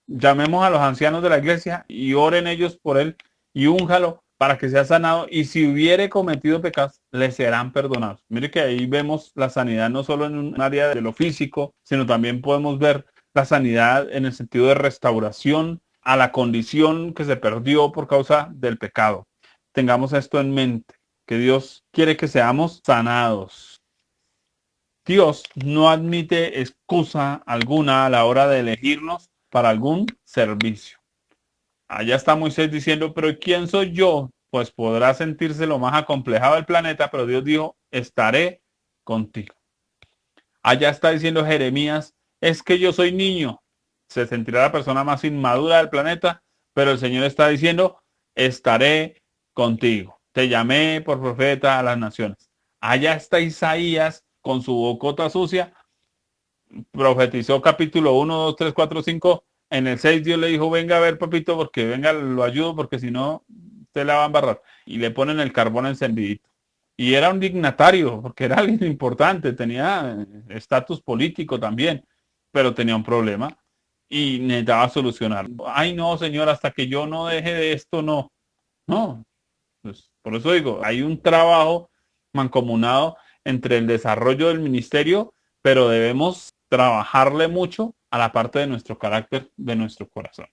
llamemos a los ancianos de la iglesia y oren ellos por él y únjalo para que sea sanado, y si hubiere cometido pecados, le serán perdonados. Mire que ahí vemos la sanidad no solo en un área de lo físico, sino también podemos ver la sanidad en el sentido de restauración a la condición que se perdió por causa del pecado. Tengamos esto en mente, que Dios quiere que seamos sanados. Dios no admite excusa alguna a la hora de elegirnos para algún servicio. Allá está Moisés diciendo, pero ¿quién soy yo? Pues podrá sentirse lo más acomplejado del planeta, pero Dios dijo, estaré contigo. Allá está diciendo Jeremías, es que yo soy niño. Se sentirá la persona más inmadura del planeta, pero el Señor está diciendo, estaré contigo. Te llamé por profeta a las naciones. Allá está Isaías con su bocota sucia, profetizó capítulo 1, 2, 3, 4, 5. En el 6 Dios le dijo, venga a ver, papito, porque venga, lo ayudo, porque si no, usted la va a embarrar. Y le ponen el carbón encendidito. Y era un dignatario, porque era alguien importante, tenía estatus político también, pero tenía un problema y necesitaba solucionarlo. Ay, no, señor, hasta que yo no deje de esto, no. No, pues, por eso digo, hay un trabajo mancomunado entre el desarrollo del ministerio, pero debemos trabajarle mucho a la parte de nuestro carácter, de nuestro corazón.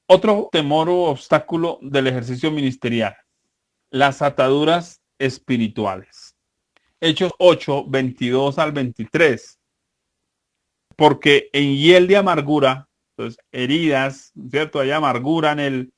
Otro temor o obstáculo del ejercicio ministerial, las ataduras espirituales. Hechos 8, 22 al 23. Porque en hiel de amargura, entonces heridas, ¿cierto? Hay amargura en él.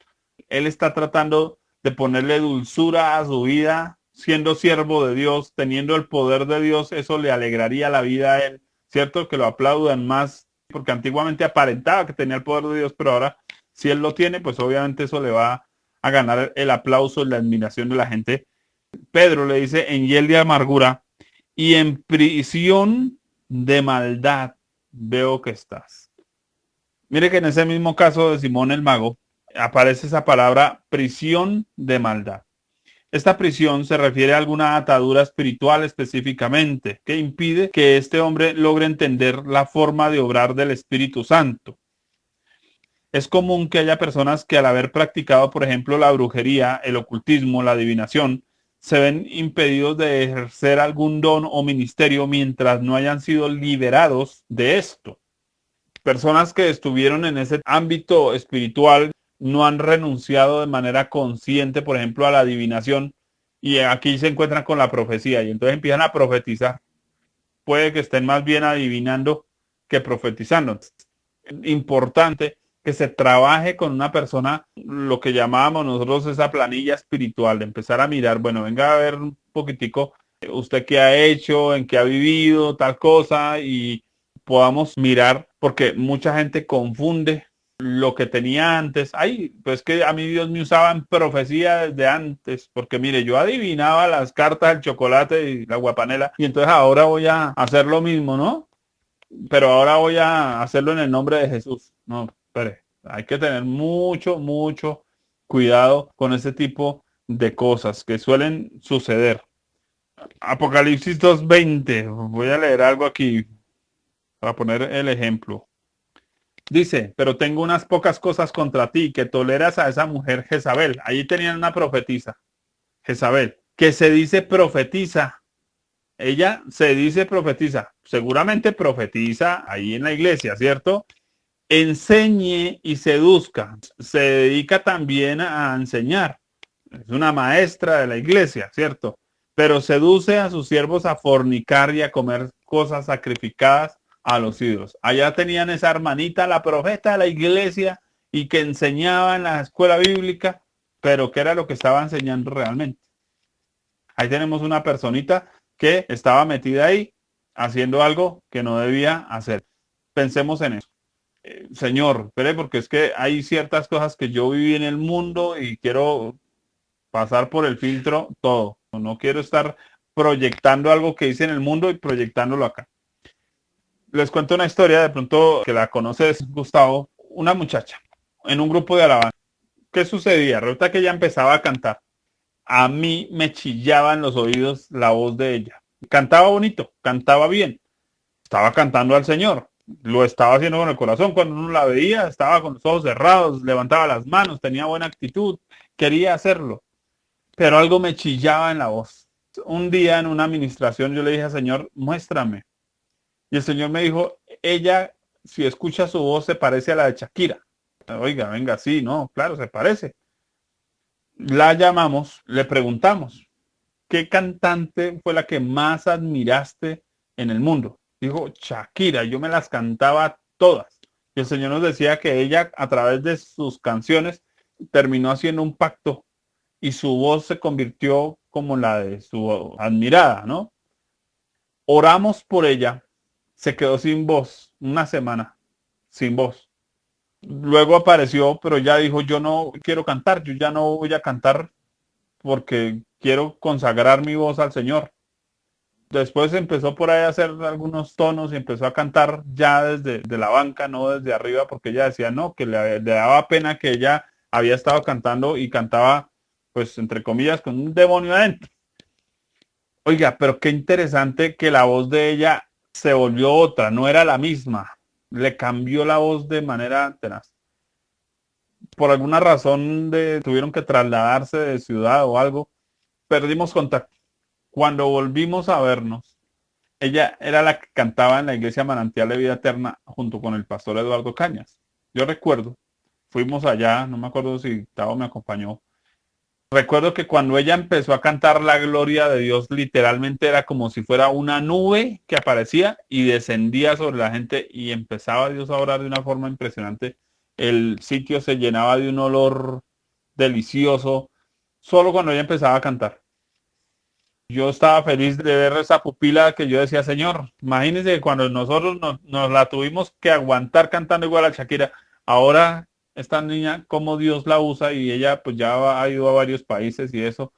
Él está tratando de ponerle dulzura a su vida, siendo siervo de Dios, teniendo el poder de Dios, eso le alegraría la vida a él, ¿cierto? Que lo aplaudan más, porque antiguamente aparentaba que tenía el poder de Dios, pero ahora si él lo tiene, pues obviamente eso le va a ganar el aplauso y la admiración de la gente. Pedro le dice, en hiel de amargura y en prisión de maldad veo que estás. Mire que en ese mismo caso de Simón el Mago, aparece esa palabra prisión de maldad. Esta prisión se refiere a alguna atadura espiritual específicamente que impide que este hombre logre entender la forma de obrar del Espíritu Santo. Es común que haya personas que al haber practicado, por ejemplo, la brujería, el ocultismo, la adivinación, se ven impedidos de ejercer algún don o ministerio mientras no hayan sido liberados de esto. Personas que estuvieron en ese ámbito espiritual no han renunciado de manera consciente, por ejemplo, a la adivinación, y aquí se encuentran con la profecía y entonces empiezan a profetizar. Puede que estén más bien adivinando que profetizando. Importante que se trabaje con una persona, lo que llamábamos nosotros esa planilla espiritual, de empezar a mirar, bueno, venga a ver un poquitico usted qué ha hecho, en qué ha vivido, tal cosa, y podamos mirar, porque mucha gente confunde lo que tenía antes. Ay, pues que a mí Dios me usaba en profecía desde antes, porque mire, yo adivinaba las cartas, el chocolate y la guapanela, y entonces ahora voy a hacer lo mismo, ¿no? Pero ahora voy a hacerlo en el nombre de Jesús. No, espere, hay que tener mucho, mucho cuidado con ese tipo de cosas que suelen suceder. Apocalipsis 2:20. Voy a leer algo aquí para poner el ejemplo. Dice, pero tengo unas pocas cosas contra ti, que toleras a esa mujer Jezabel. Allí tenían una profetisa, Jezabel, que se dice profetiza. Ella se dice profetiza. Seguramente profetiza ahí en la iglesia, ¿cierto? Enseñe y seduzca. Se dedica también a enseñar. Es una maestra de la iglesia, ¿cierto? Pero seduce a sus siervos a fornicar y a comer cosas sacrificadas a los ídolos. Allá tenían esa hermanita, la profeta de la iglesia, y que enseñaba en la escuela bíblica, pero ¿qué era lo que estaba enseñando realmente? Ahí tenemos una personita que estaba metida ahí haciendo algo que no debía hacer. Pensemos en eso. Señor, espere, porque es que hay ciertas cosas que yo viví en el mundo y quiero pasar por el filtro todo. No quiero estar proyectando algo que hice en el mundo y proyectándolo acá. Les cuento una historia, de pronto que la conoces, Gustavo, una muchacha en un grupo de alabanza. ¿Qué sucedía? Resulta que ella empezaba a cantar. A mí me chillaba en los oídos la voz de ella. Cantaba bonito, cantaba bien. Estaba cantando al Señor. Lo estaba haciendo con el corazón. Cuando uno la veía, estaba con los ojos cerrados, levantaba las manos, tenía buena actitud, quería hacerlo. Pero algo me chillaba en la voz. Un día en una administración yo le dije al Señor, muéstrame. Y el Señor me dijo, ella, si escucha su voz, se parece a la de Shakira. Oiga, venga, sí, no, claro, se parece. La llamamos, le preguntamos, ¿qué cantante fue la que más admiraste en el mundo? Dijo, Shakira, yo me las cantaba todas. Y el Señor nos decía que ella, a través de sus canciones, terminó haciendo un pacto y su voz se convirtió como la de su admirada, ¿no? Oramos por ella, se quedó sin voz, una semana, sin voz. Luego apareció, pero ya dijo, yo no quiero cantar, yo ya no voy a cantar porque quiero consagrar mi voz al Señor. Después empezó por ahí a hacer algunos tonos y empezó a cantar ya desde de la banca, no desde arriba, porque ella decía no, que le daba pena que ella había estado cantando y cantaba, pues entre comillas, con un demonio adentro. Oiga, pero qué interesante que la voz de ella se volvió otra, no era la misma. Le cambió la voz de manera tenaz. Por alguna razón tuvieron que trasladarse de ciudad o algo. Perdimos contacto. Cuando volvimos a vernos, ella era la que cantaba en la iglesia Manantial de Vida Eterna junto con el pastor Eduardo Cañas. Yo recuerdo, fuimos allá, no me acuerdo si Tavo me acompañó. Recuerdo que cuando ella empezó a cantar la gloria de Dios, literalmente era como si fuera una nube que aparecía y descendía sobre la gente y empezaba Dios a orar de una forma impresionante. El sitio se llenaba de un olor delicioso, solo cuando ella empezaba a cantar. Yo estaba feliz de ver esa pupila que yo decía, Señor, imagínense que cuando nosotros nos la tuvimos que aguantar cantando igual a Shakira, ahora esta niña, cómo Dios la usa y ella pues ya ha ido a varios países y eso,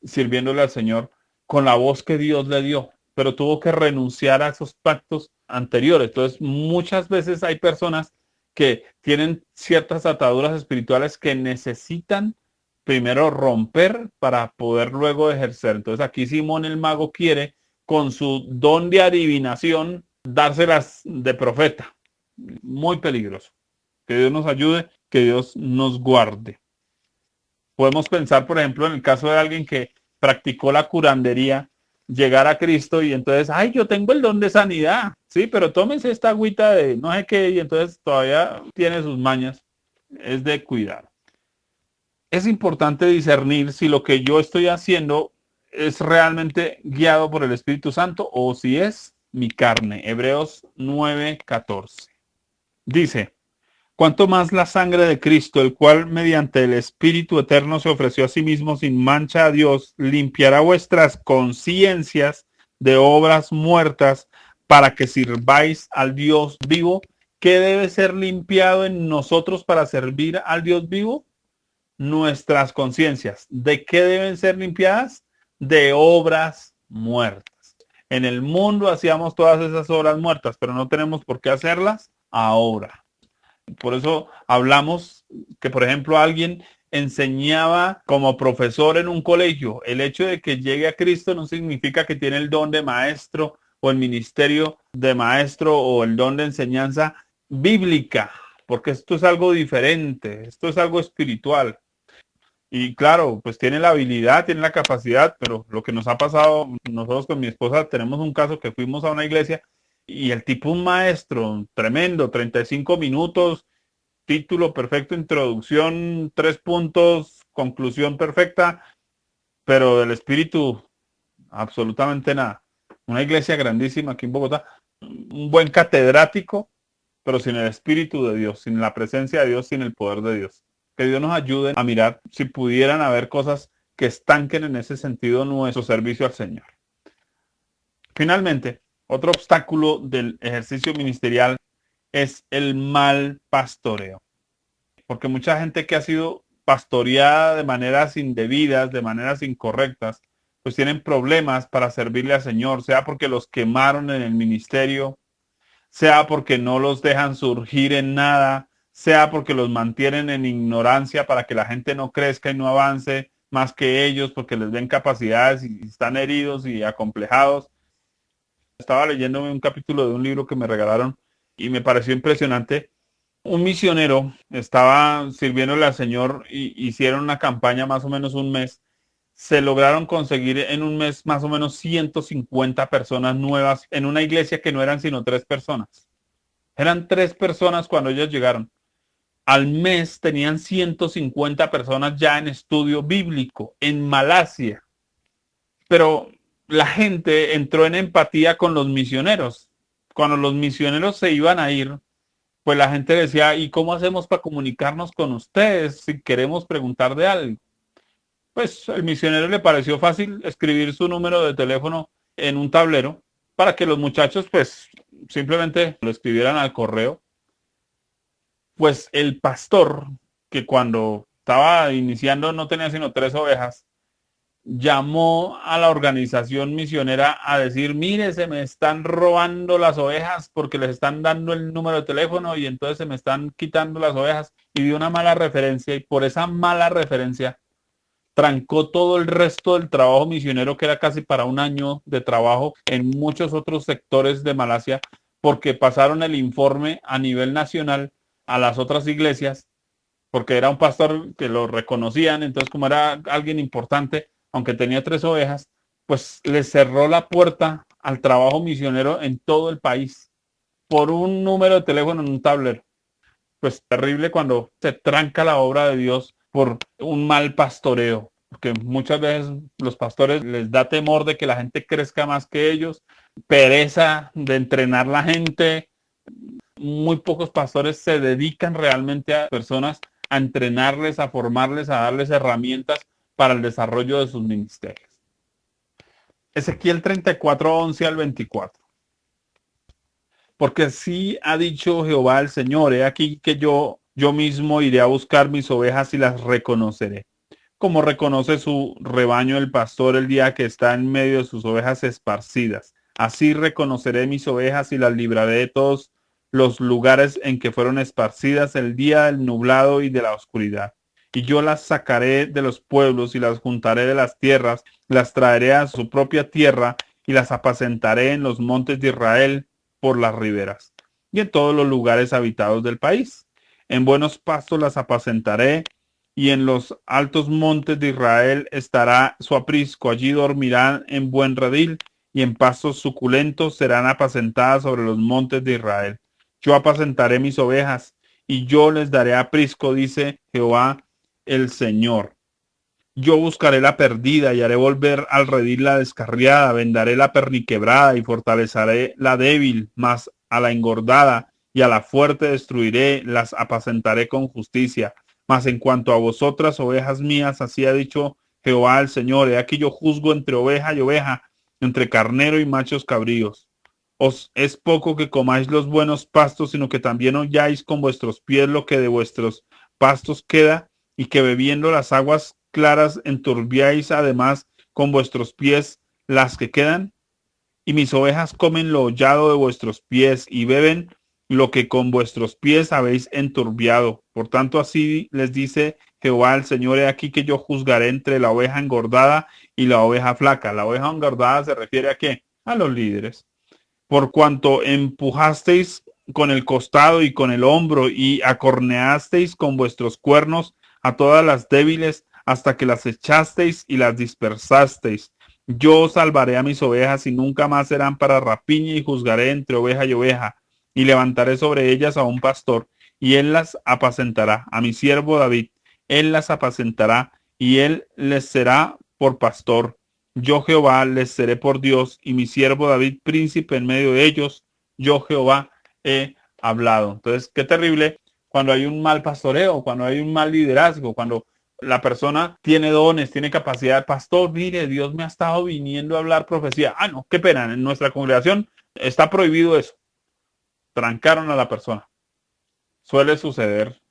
sirviéndole al Señor con la voz que Dios le dio, pero tuvo que renunciar a esos pactos anteriores. Entonces, muchas veces hay personas que tienen ciertas ataduras espirituales que necesitan primero romper para poder luego ejercer. Entonces aquí Simón el mago quiere con su don de adivinación dárselas de profeta. Muy peligroso. Que Dios nos ayude, que Dios nos guarde. Podemos pensar, por ejemplo, en el caso de alguien que practicó la curandería, llegar a Cristo y entonces, ay, yo tengo el don de sanidad, sí, pero tómense esta agüita de no sé qué y entonces todavía tiene sus mañas. Es de cuidar. Es importante discernir si lo que yo estoy haciendo es realmente guiado por el Espíritu Santo o si es mi carne. Hebreos 9:14. Dice, cuanto más la sangre de Cristo, el cual mediante el Espíritu Eterno se ofreció a sí mismo sin mancha a Dios, limpiará vuestras conciencias de obras muertas para que sirváis al Dios vivo. ¿Qué debe ser limpiado en nosotros para servir al Dios vivo? Nuestras conciencias. ¿De qué deben ser limpiadas? De obras muertas. En el mundo hacíamos todas esas obras muertas, pero no tenemos por qué hacerlas ahora. Por eso hablamos que, por ejemplo, alguien enseñaba como profesor en un colegio. El hecho de que llegue a Cristo no significa que tiene el don de maestro o el ministerio de maestro o el don de enseñanza bíblica, porque esto es algo diferente, esto es algo espiritual. Y claro, pues tiene la habilidad, tiene la capacidad, pero lo que nos ha pasado, nosotros con mi esposa tenemos un caso que fuimos a una iglesia y el tipo un maestro tremendo, 35 minutos, título perfecto, introducción, 3 puntos, conclusión perfecta, pero del espíritu absolutamente nada. Una iglesia grandísima aquí en Bogotá, un buen catedrático, pero sin el espíritu de Dios, sin la presencia de Dios, sin el poder de Dios. Que Dios nos ayude a mirar si pudieran haber cosas que estanquen en ese sentido nuestro servicio al Señor. Finalmente, otro obstáculo del ejercicio ministerial es el mal pastoreo. Porque mucha gente que ha sido pastoreada de maneras indebidas, de maneras incorrectas, pues tienen problemas para servirle al Señor, sea porque los quemaron en el ministerio, sea porque no los dejan surgir en nada, sea porque los mantienen en ignorancia para que la gente no crezca y no avance más que ellos, porque les ven capacidades y están heridos y acomplejados. Estaba leyéndome un capítulo de un libro que me regalaron y me pareció impresionante. Un misionero estaba sirviéndole al Señor y hicieron una campaña más o menos un mes. Se lograron conseguir en un mes más o menos 150 personas nuevas en una iglesia que no eran sino 3 personas. Eran 3 personas cuando ellos llegaron. Al mes tenían 150 personas ya en estudio bíblico en Malasia. Pero la gente entró en empatía con los misioneros. Cuando los misioneros se iban a ir, pues la gente decía, ¿y cómo hacemos para comunicarnos con ustedes si queremos preguntar de algo? Pues al misionero le pareció fácil escribir su número de teléfono en un tablero para que los muchachos pues simplemente lo escribieran al correo. Pues el pastor, que cuando estaba iniciando no tenía sino 3 ovejas, llamó a la organización misionera a decir, mire, se me están robando las ovejas porque les están dando el número de teléfono y entonces se me están quitando las ovejas, y dio una mala referencia, y por esa mala referencia trancó todo el resto del trabajo misionero, que era casi para un año de trabajo en muchos otros sectores de Malasia, porque pasaron el informe a nivel nacional a las otras iglesias, porque era un pastor que lo reconocían. Entonces, como era alguien importante, aunque tenía 3 ovejas, pues le cerró la puerta al trabajo misionero en todo el país por un número de teléfono en un tablero. Pues terrible cuando se tranca la obra de Dios por un mal pastoreo, porque muchas veces los pastores les da temor de que la gente crezca más que ellos, pereza de entrenar la gente. Muy pocos pastores se dedican realmente a personas, a entrenarles, a formarles, a darles herramientas para el desarrollo de sus ministerios. Ezequiel 34, 11 al 24. Porque así ha dicho Jehová el Señor, he aquí que yo mismo iré a buscar mis ovejas y las reconoceré. Como reconoce su rebaño el pastor el día que está en medio de sus ovejas esparcidas. Así reconoceré mis ovejas y las libraré de todos los lugares en que fueron esparcidas el día del nublado y de la oscuridad. Y yo las sacaré de los pueblos y las juntaré de las tierras, las traeré a su propia tierra y las apacentaré en los montes de Israel por las riberas y en todos los lugares habitados del país. En buenos pastos las apacentaré y en los altos montes de Israel estará su aprisco. Allí dormirán en buen redil y en pastos suculentos serán apacentadas sobre los montes de Israel. Yo apacentaré mis ovejas y yo les daré aprisco, dice Jehová el Señor. Yo buscaré la perdida y haré volver al redil la descarriada, vendaré la perniquebrada y fortaleceré la débil, mas a la engordada y a la fuerte destruiré, las apacentaré con justicia. Mas en cuanto a vosotras, ovejas mías, así ha dicho Jehová el Señor, he aquí yo juzgo entre oveja y oveja, entre carnero y machos cabríos. Os es poco que comáis los buenos pastos, sino que también holláis con vuestros pies lo que de vuestros pastos queda, y que bebiendo las aguas claras enturbiáis además con vuestros pies las que quedan. Y mis ovejas comen lo hollado de vuestros pies y beben lo que con vuestros pies habéis enturbiado. Por tanto, así les dice Jehová el Señor, he aquí que yo juzgaré entre la oveja engordada y la oveja flaca. La oveja engordada se refiere a qué? A los líderes. Por cuanto empujasteis con el costado y con el hombro y acorneasteis con vuestros cuernos a todas las débiles hasta que las echasteis y las dispersasteis. Yo salvaré a mis ovejas y nunca más serán para rapiña y juzgaré entre oveja y oveja y levantaré sobre ellas a un pastor y él las apacentará, a mi siervo David, él las apacentará y él les será por pastor. Yo Jehová les seré por Dios y mi siervo David príncipe en medio de ellos. Yo Jehová he hablado. Entonces, qué terrible cuando hay un mal pastoreo, cuando hay un mal liderazgo, cuando la persona tiene dones, tiene capacidad de pastor. Mire, Dios me ha estado viniendo a hablar profecía. Ah, no, qué pena. En nuestra congregación está prohibido eso. Trancaron a la persona. Suele suceder.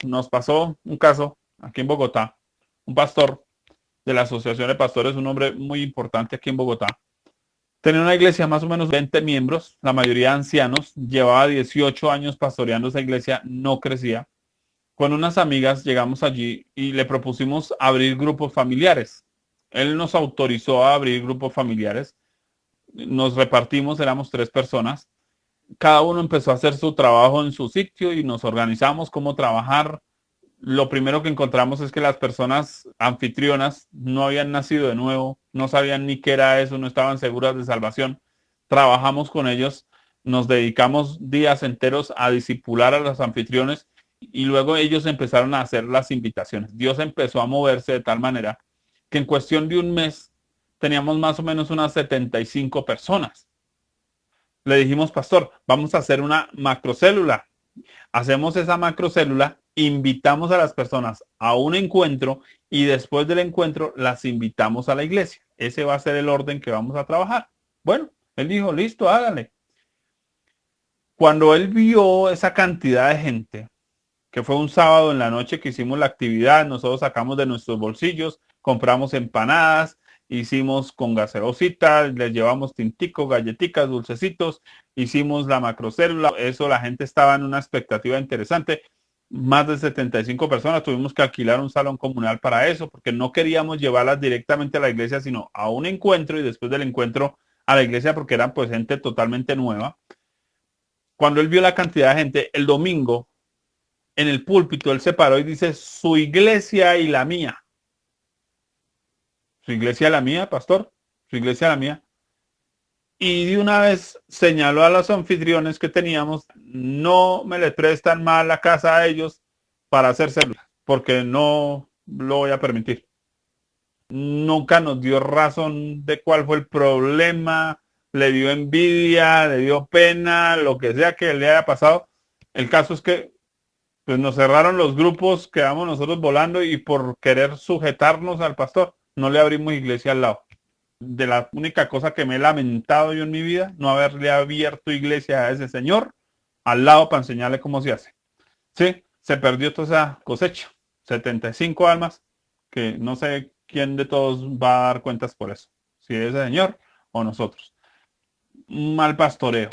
Nos pasó un caso aquí en Bogotá. Un pastor de la Asociación de Pastores, un hombre muy importante aquí en Bogotá. Tenía una iglesia más o menos 20 miembros, la mayoría ancianos, llevaba 18 años pastoreando esa iglesia, no crecía. Con unas amigas llegamos allí y le propusimos abrir grupos familiares. Él nos autorizó a abrir grupos familiares. Nos repartimos, éramos 3 personas. Cada uno empezó a hacer su trabajo en su sitio y nos organizamos cómo trabajar. Lo primero que encontramos es que las personas anfitrionas no habían nacido de nuevo, no sabían ni qué era eso, no estaban seguras de salvación. Trabajamos con ellos, nos dedicamos días enteros a discipular a los anfitriones y luego ellos empezaron a hacer las invitaciones. Dios empezó a moverse de tal manera que en cuestión de un mes teníamos más o menos unas 75 personas. Le dijimos, pastor, vamos a hacer una macrocélula. Hacemos esa macrocélula, invitamos a las personas a un encuentro y después del encuentro las invitamos a la iglesia. Ese va a ser el orden que vamos a trabajar. Bueno, él dijo, listo, hágale. Cuando él vio esa cantidad de gente, que fue un sábado en la noche que hicimos la actividad, nosotros sacamos de nuestros bolsillos, compramos empanadas, hicimos con gaseositas, les llevamos tintico, galletitas, dulcecitos, hicimos la macrocélula, eso la gente estaba en una expectativa interesante. Más de 75 personas, tuvimos que alquilar un salón comunal para eso, porque no queríamos llevarlas directamente a la iglesia, sino a un encuentro y después del encuentro a la iglesia, porque eran pues gente totalmente nueva. Cuando él vio la cantidad de gente, el domingo, en el púlpito, él se paró y dice, su iglesia y la mía. Su iglesia y la mía, pastor. Su iglesia y la mía. Y de una vez señaló a los anfitriones que teníamos, no me le prestan más la casa a ellos para hacer células, porque no lo voy a permitir. Nunca nos dio razón de cuál fue el problema, le dio envidia, le dio pena, lo que sea que le haya pasado. El caso es que pues nos cerraron los grupos, quedamos nosotros volando y por querer sujetarnos al pastor, no le abrimos iglesia al lado. De la única cosa que me he lamentado yo en mi vida, no haberle abierto iglesia a ese señor al lado para enseñarle cómo se hace. Sí, se perdió toda esa cosecha. 75 almas, que no sé quién de todos va a dar cuentas por eso. Si es ese señor o nosotros. Un mal pastoreo.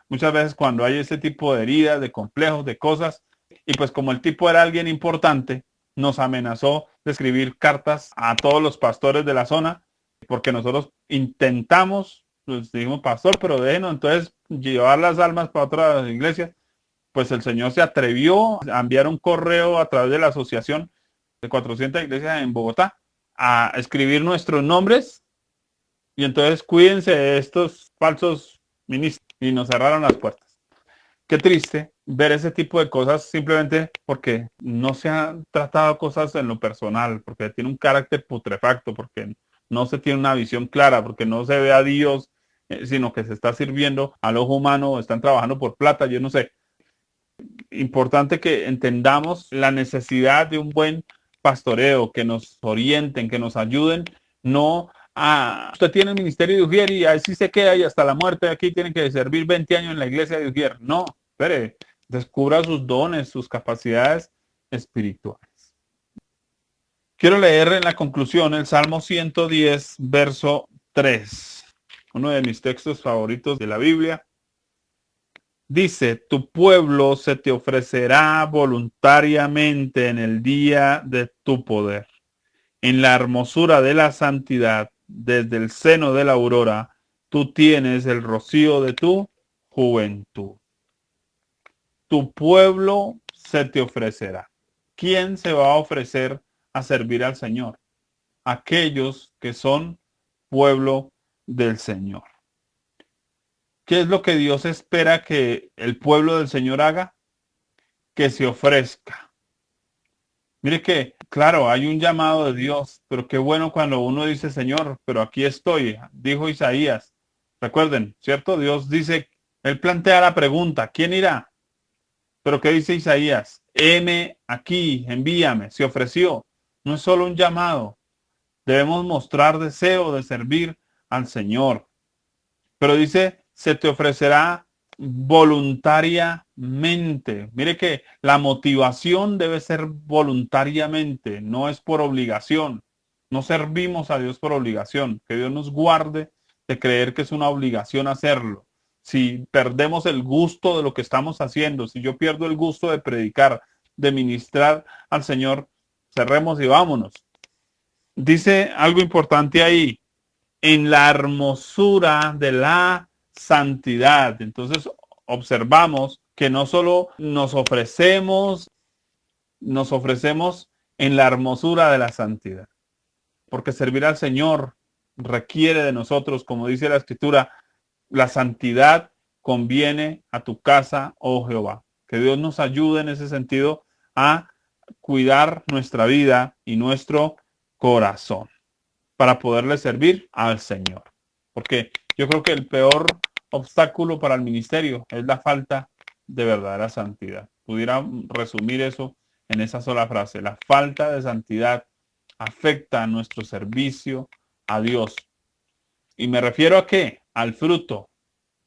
Muchas veces cuando hay ese tipo de heridas, de complejos, de cosas, y pues como el tipo era alguien importante, nos amenazó de escribir cartas a todos los pastores de la zona, porque nosotros intentamos, pues dijimos, pastor, pero déjenos entonces llevar las almas para otras iglesias. Pues el Señor se atrevió a enviar un correo a través de la asociación de 400 iglesias en Bogotá a escribir nuestros nombres y entonces cuídense de estos falsos ministros y nos cerraron las puertas. Qué triste ver ese tipo de cosas simplemente porque no se han tratado cosas en lo personal, porque tiene un carácter putrefacto, porque no se tiene una visión clara, porque no se ve a Dios, sino que se está sirviendo al ojo humano, están trabajando por plata, yo no sé. Importante que entendamos la necesidad de un buen pastoreo, que nos orienten, que nos ayuden, no a... Usted tiene el ministerio de Ujier y así se queda y hasta la muerte aquí tiene que servir 20 años en la iglesia de Ujier. No, espere, descubra sus dones, sus capacidades espirituales. Quiero leer en la conclusión el Salmo 110, verso 3, uno de mis textos favoritos de la Biblia. Dice, tu pueblo se te ofrecerá voluntariamente en el día de tu poder. En la hermosura de la santidad, desde el seno de la aurora, tú tienes el rocío de tu juventud. Tu pueblo se te ofrecerá. ¿Quién se va a ofrecer a servir al Señor? Aquellos que son pueblo del Señor. ¿Qué es lo que Dios espera que el pueblo del Señor haga? Que se ofrezca. Mire que, claro, hay un llamado de Dios, pero qué bueno cuando uno dice, Señor, pero aquí estoy, dijo Isaías. Recuerden, ¿cierto? Dios dice, él plantea la pregunta, ¿quién irá? Pero ¿qué dice Isaías? Heme aquí, envíame, se ofreció. No es solo un llamado, debemos mostrar deseo de servir al Señor. Pero dice, se te ofrecerá voluntariamente. Mire que la motivación debe ser voluntariamente, no es por obligación. No servimos a Dios por obligación. Que Dios nos guarde de creer que es una obligación hacerlo. Si perdemos el gusto de lo que estamos haciendo, si yo pierdo el gusto de predicar, de ministrar al Señor, cerremos y vámonos. Dice algo importante ahí, en la hermosura de la santidad. Entonces observamos que no solo nos ofrecemos en la hermosura de la santidad, porque servir al Señor requiere de nosotros, como dice la Escritura, la santidad conviene a tu casa, oh Jehová. Que Dios nos ayude en ese sentido a cuidar nuestra vida y nuestro corazón para poderle servir al Señor. Porque yo creo que el peor obstáculo para el ministerio es la falta de verdadera santidad. Pudiera resumir eso en esa sola frase. La falta de santidad afecta a nuestro servicio a Dios. ¿Y me refiero a qué? Al fruto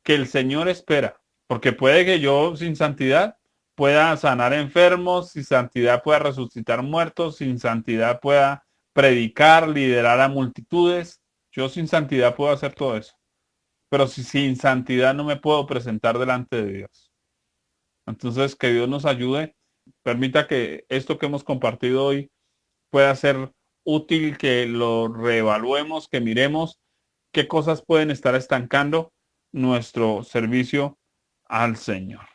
que el Señor espera. Porque puede que yo sin santidad pueda sanar enfermos, sin santidad pueda resucitar muertos, sin santidad pueda predicar, liderar a multitudes. Yo sin santidad puedo hacer todo eso. Pero si sin santidad no me puedo presentar delante de Dios. Entonces, que Dios nos ayude. Permita que esto que hemos compartido hoy pueda ser útil, que lo reevaluemos, que miremos qué cosas pueden estar estancando nuestro servicio al Señor.